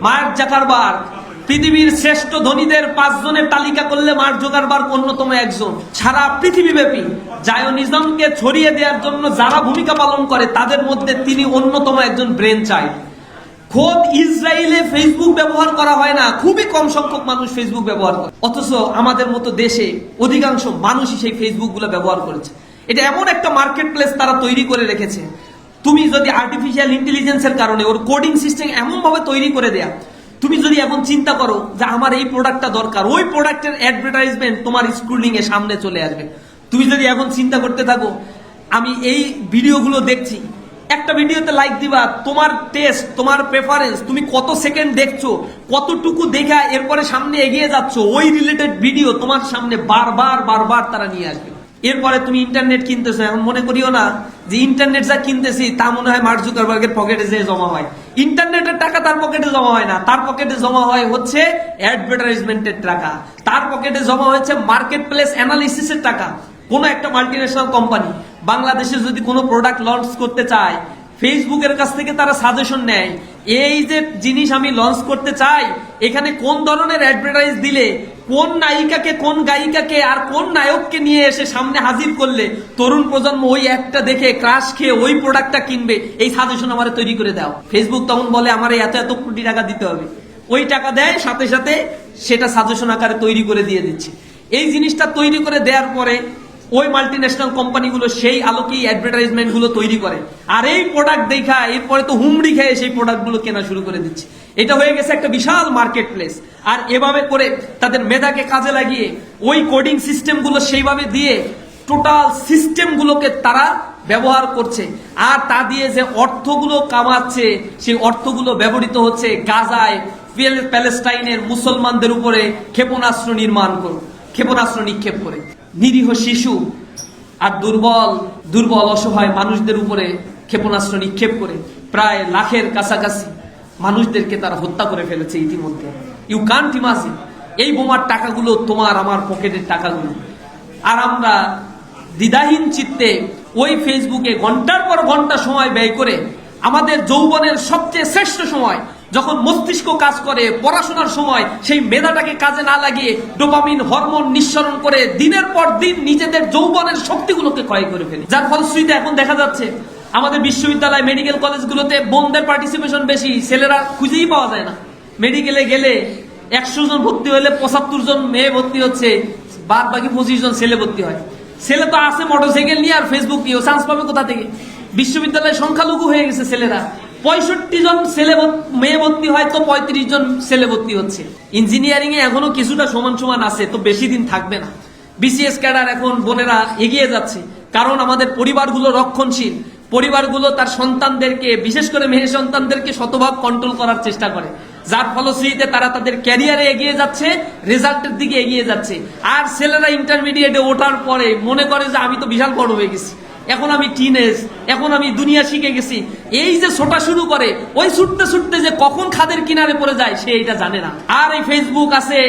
মার্ক জাকারবার্গ। পৃথিবীর শ্রেষ্ঠ ধনীদের 5 জনের তালিকা করলে মার্ক জাকারবার্গ অন্যতম একজন। সারা পৃথিবীব্যাপী জায়নিজমকে ছড়িয়ে দেওয়ার জন্য যারা ভূমিকা পালন করে, তাদের মধ্যে তিনি অন্যতম একজন ব্রেন চাইল্ড। খোদ ইসরায়েলে ফেসবুক ব্যবহার করা হয় না, খুবই কম সংখ্যক মানুষ ফেসবুক ব্যবহার করে। অথচ আমাদের মতো দেশে অধিকাংশ মানুষই সেই ফেসবুক গুলো ব্যবহার করেছে। এটা এমন একটা মার্কেট প্লেস তারা তৈরি করে রেখেছে। তুমি যদি আর্টিফিশিয়াল ইন্টেলিজেন্সের কারণে ওর কোডিং সিস্টেম এমন ভাবে তৈরি করে দেয়া, তুমি যদি এখন চিন্তা করো যে আমার এই প্রোডাক্টটা দরকার, ওই প্রোডাক্টের অ্যাডভার্টাইজমেন্ট তোমার স্ক্রলিং এ সামনে চলে আসবে। তুমি যদি এখন চিন্তা করতে থাকো আমি এই ভিডিওগুলো দেখছি, একটা ভিডিওতে লাইক দিবা, তোমার টেস্ট, তোমার প্রেফারেন্স, তুমি কত সেকেন্ড দেখছো, কতটুকু দেখা এরপরে সামনে এগিয়ে যাচ্ছ, ওই রিলেটেড ভিডিও তোমার সামনে বারবার বারবার তারা নিয়ে আসবে। এরপরে তুমি ইন্টারনেট কিনতেছো, এখন মনে করিও না যে ইন্টারনেট যা কিনতেছি তা মনে হয় মার্ক জুকারবার্গের পকেটে যে জমা হয়। ইন্টারনেটের টাকা তার পকেটে জমা হয় না, তার পকেটে জমা হয় হচ্ছে অ্যাডভার্টাইজমেন্টের টাকা, তার পকেটে জমা হচ্ছে মার্কেট প্লেস অ্যানালিসিসের টাকা। কোন একটা মাল্টিন্যাশনাল কোম্পানি বাংলাদেশে যদি কোনো প্রোডাক্ট লঞ্চ করতে চায়, ফেসবুকের কাছ থেকে তারা সাজেশন নেয়, এই যে জিনিস আমি লঞ্চ করতে চাই, এখানে কোন ধরনের অ্যাডভার্টাইজ দিলে, কোন নায়িকাকে, কোন গায়িকাকে আর কোন নায়ককে নিয়ে এসে সামনে হাজির করলে তরুণ প্রজন্ম ওই একটা দেখে ক্রাশ খেয়ে ওই প্রোডাক্টটা কিনবে, এই সাজেশন আমার তৈরি করে দাও। ফেসবুক তখন বলে আমার এত এত কোটি টাকা দিতে হবে, ওই টাকা দেয়, সাথে সাথে সেটা সাজেশন আকারে তৈরি করে দিয়ে দিচ্ছে। এই জিনিসটা তৈরি করে দেওয়ার পরে ওই মাল্টিন্যাশনাল কোম্পানিগুলো সেই আলোকেই অ্যাডভার্টাইজমেন্ট গুলো তৈরি করে, আর এই প্রোডাক্ট দেখা এরপরে তো হুমড়ি খেয়ে সেই প্রোডাক্ট গুলো কেনা শুরু করে দিচ্ছে। এটা হয়ে গেছে একটা বিশাল মার্কেট প্লেস। আর এভাবে করে তাদের মেধাকে কাজে লাগিয়ে ওই কোডিং সিস্টেম গুলো সেইভাবে দিয়ে টোটাল সিস্টেম গুলোকে তারা ব্যবহার করছে, আর তা দিয়ে যে অর্থগুলো কামাচ্ছে সেই অর্থগুলো ব্যবহৃত হচ্ছে গাজায়, প্যালেস্টাইনের মুসলমানদের উপরে ক্ষেপণাস্ত্র ক্ষেপণাস্ত্র নিক্ষেপ করে, নিরীহ শিশু আর দুর্বল অসহায় মানুষদের উপরে ক্ষেপণাস্ত্র নিক্ষেপ করে প্রায় লাখের কাছাকাছি মানুষদেরকে তারা হত্যা করে ফেলেছে ইতিমধ্যে। ইউ কান্ট ইমাজিন, এই বোমার টাকাগুলো তোমার আমার পকেটের টাকাগুলো। আর আমরা দ্বিধাহীন চিত্তে ওই ফেসবুকে ঘন্টার পর ঘন্টা সময় ব্যয় করে আমাদের যৌবনের সবচেয়ে শ্রেষ্ঠ সময়, যখন মস্তিষ্ক কাজ করে, পড়াশোনার সময়, সেই মেধাটাকে কাজে না লাগিয়ে ডোপামিন হরমোন নিঃসরণ করে দিনের পর দিন নিজেদের যৌবনের শক্তিগুলোকে ক্ষয় করে ফেলে। যার ফলশ্রুতিতে এখন দেখা যাচ্ছে আমাদের বিশ্ববিদ্যালয়, মেডিকেল কলেজগুলোতে বোনদের পার্টিসিপেশন বেশি, ছেলেরা খুঁজেই পাওয়া যায় না। মেডিকেলে গেলে 100 জন ভর্তি হলে 75 জন মেয়ে ভর্তি হচ্ছে, বাদ বাকি 25 জন ছেলে ভর্তি হয়। ছেলে তো আছে মোটরসাইকেল নিয়ে আর ফেসবুক নিয়ে, চান্স পাবে কোথা থেকে? বিশ্ববিদ্যালয়ে সংখ্যালঘু হয়ে গেছে ছেলেরা, 65 জন মেয়ে ভর্তি হয় তো 35 জন ছেলে ভর্তি হচ্ছে। ইঞ্জিনিয়ারিং এ এখনো কিছুটা সমান সমান আছে, তো বেশি দিন থাকবে না। বিসিএস ক্যাডার এখন বোনেরা এগিয়ে যাচ্ছে, কারণ আমাদের পরিবারগুলো রক্ষণশীল, পরিবারগুলো তার সন্তানদেরকে, বিশেষ করে মেয়ে সন্তানদেরকে শতভাগ কন্ট্রোল করার চেষ্টা করে, যার ফলশ্রুতিতে তারা তাদের ক্যারিয়ারে এগিয়ে যাচ্ছে, রেজাল্টের দিকে এগিয়ে যাচ্ছে। আর ছেলেরা ইন্টারমিডিয়েটে ওঠার পরে মনে করে যে আমি তো বিশাল বড় হয়ে গেছি, এখন আমি টিনেজ, এখন আমি দুনিয়া শিখে গেছি। এই যে ছোটা শুরু করে, ওই ছুটতে ছুটতে যে কখন খাদের কিনারে পড়ে যায় সে এটা জানে না। আর এই ফেসবুক আছে,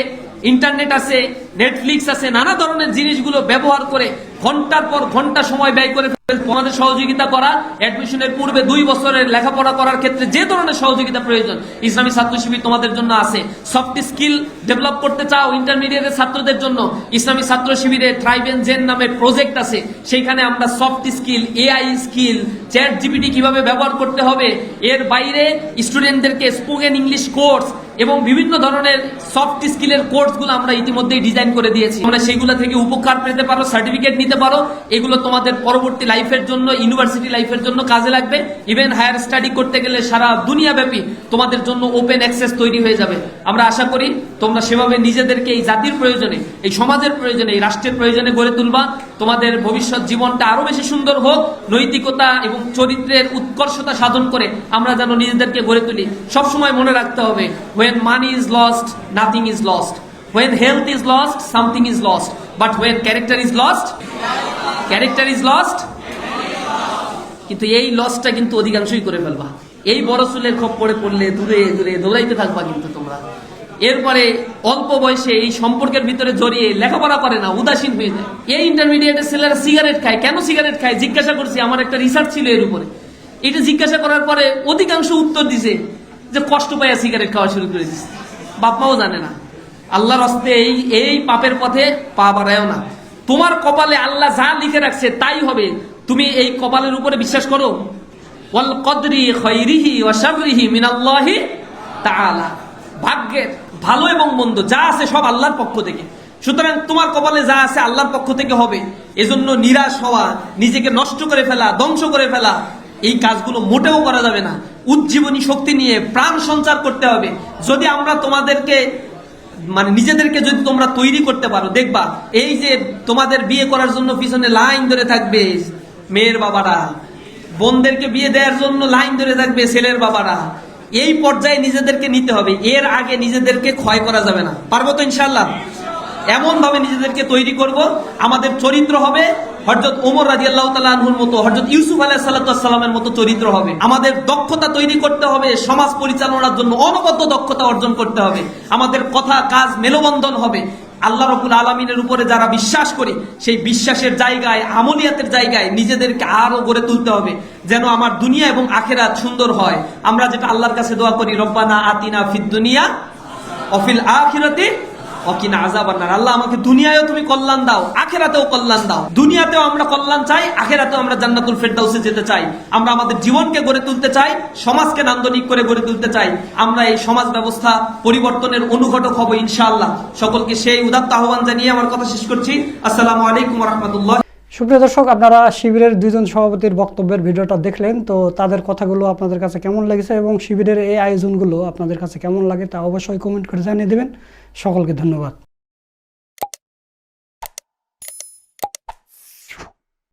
ইন্টারনেট আছে, নেটফ্লিক্স আছে, নানা ধরনের জিনিসগুলো ব্যবহার করে ঘন্টার পর ঘন্টা সময় ব্যয় করে তোমাদের সহযোগিতা করা, অ্যাডমিশনের পূর্বে 2 বছরের লেখাপড়া করার ক্ষেত্রে যে ধরনের সহযোগিতা প্রয়োজন ইসলামী ছাত্র শিবির তোমাদের জন্য আছে। সফট স্কিল ডেভেলপ করতে চাও ইন্টারমিডিয়েটের ছাত্রদের জন্য, ইসলামী ছাত্র শিবিরে থ্রাইভ এন্ড জেন নামে প্রজেক্ট আছে, সেইখানে আমরা soft skill, AI skill, chat GPT কিভাবে ব্যবহার করতে হবে, এর বাইরে স্টুডেন্টদেরকে স্পোকেন ইংলিশ কোর্স এবং বিভিন্ন ধরনের সফট স্কিলের কোর্সগুলো আমরা ইতিমধ্যেই ডিজাইন করে দিয়েছি। তোমরা সেগুলো থেকে উপকার পেতে পারো, সার্টিফিকেট নিতে পারো। এগুলো তোমাদের পরবর্তী লাইফের জন্য, ইউনিভার্সিটি লাইফের জন্য কাজে লাগবে। ইভেন হায়ার স্টাডি করতে গেলে সারা দুনিয়াব্যাপী তোমাদের জন্য ওপেন অ্যাক্সেস তৈরি হয়ে যাবে। আমরা আশা করি তোমরা সেভাবে নিজেদেরকে এই জাতির প্রয়োজনে, এই সমাজের প্রয়োজনে, এই রাষ্ট্রের প্রয়োজনে গড়ে তুলবা। তোমাদের ভবিষ্যৎ জীবনটা আরো বেশি সুন্দর হোক, নৈতিকতা এবং চরিত্রের উৎকর্ষতা সাধন করে আমরা যেন নিজেদেরকে গড়ে তুলি। সবসময় মনে রাখতে হবে, when money is lost, nothing is lost. When health is lost, something is lost. But when character is lost, কিন্তু এই লসটা কিন্তু অধিকাংশই করে ফেলবা। এই বড় চুলের খপ্পরে পড়লে দূরে দূরে দৌড়াইতে থাকবা কিন্তু তোমরা। এরপরে অল্প বয়সে এই সম্পর্কের ভিতরে জড়িয়ে লেখাপড়া করে না, উদাসীন হয়ে যায়। এই ইন্টারমিডিয়েটের ছেলেরা সিগারেট খায়। কেন সিগারেট খায় জিজ্ঞাসা করছি, আমার একটা রিসার্চ ছিল এর উপরে। এটা জিজ্ঞাসা করার পরে অধিকাংশ উত্তর দিছে যে কষ্ট পাইয়া সিগারেট খাওয়া শুরু করে দিচ্ছে। বাপ মাও জানে না। আল্লাহর হস্তে এই পাপের পথে পা বাড়ায়ও না। তোমার কপালে আল্লাহ যা লিখে রাখছে তাই হবে। তুমি এই কপালের উপরে বিশ্বাস করো। ওয়াল কদরি খায়রিহি ওয়া শাররিহি মিনাল্লাহি তাআলা। ভাগ্যের ভালো এবং মন্দ যা আছে সব আল্লাহর পক্ষ থেকে। সুতরাং তোমার কপালে যা আছে আল্লাহর পক্ষ থেকে হবে। এজন্য নিরাশ হওয়া, নিজেকে নষ্ট করে ফেলা, ধ্বংস করে ফেলা, এই কাজগুলো মোটেও করা যাবে না। উজ্জীবনী শক্তি নিয়ে প্রাণ সঞ্চার করতে হবে। যদি আমরা তোমাদেরকে নিজেদেরকে যদি তোমরা তৈরি করতে পারো, দেখবা এই যে তোমাদের বিয়ে করার জন্য পিছনে লাইন ধরে থাকবে মেয়ের বাবারা, বোনদেরকে বিয়ে দেওয়ার জন্য লাইন ধরে থাকবে ছেলের বাবারা। এই পর্যায়ে নিজেদেরকে নিতে হবে, এর আগে নিজেদেরকে ক্ষয় করা যাবে না। পারবো তো ইনশাআল্লাহ? এমন ভাবে নিজেদেরকে তৈরি করব, আমাদের চরিত্র হবে হযরত ওমর রাদিয়াল্লাহু তাআলা আনহুর মতো, হযরত ইউসুফ আলাইহিস সালামের মতো চরিত্র হবে। আমাদের দক্ষতা তৈরি করতে হবে, সমাজ পরিচালনার জন্য অনবদ্য দক্ষতা অর্জন করতে হবে। আমাদের কথা কাজ মেলবন্ধন হবে। আল্লাহ রাব্বুল আলামিনের উপরে যারা বিশ্বাস করে, সেই বিশ্বাসের জায়গায়, আমলিয়াতের জায়গায় নিজেদেরকে আরো গড়ে তুলতে হবে, যেন আমার দুনিয়া এবং আখিরাত সুন্দর হয়। আমরা যেটা আল্লাহর কাছে দোয়া করি, রব্বানা আতিনা ফিদ দুনিয়া ওয়া ফিল আখিরাতি ওয়াকিনা আযাবান নার। আল্লাহ আমাকে দুনিয়ায়ও তুমি কল্যাণ দাও, আখিরাতেও কল্যাণ দাও। দুনিয়াতেও আমরা কল্যাণ চাই, আখিরাতেও আমরা জান্নাতুল ফেরদাউসে যেতে চাই। আমরা আমাদের জীবনকে গড়ে তুলতে চাই, সমাজকে নান্দনিক করে গড়ে তুলতে চাই। আমরা এই সমাজ ব্যবস্থা পরিবর্তনের অনুঘটক হব ইনশাআল্লাহ। সকলকে সেই উদাত্ত আহ্বান জানিয়ে আমার কথা শেষ করছি। আসসালামু আলাইকুম ওয়া রাহমাতুল্লাহ। সুপ্রিয় দর্শক, আপনারা শিবিরের দুইজন সভাপতির বক্তব্যের ভিডিওটা দেখলেন, তো তাদের কথাগুলো আপনাদের কাছে কেমন লেগেছে এবং শিবিরের এই আয়োজনগুলো আপনাদের কাছে কেমন লাগে তা অবশ্যই কমেন্ট করে জানিয়ে দেবেন। সকলকে ধন্যবাদ।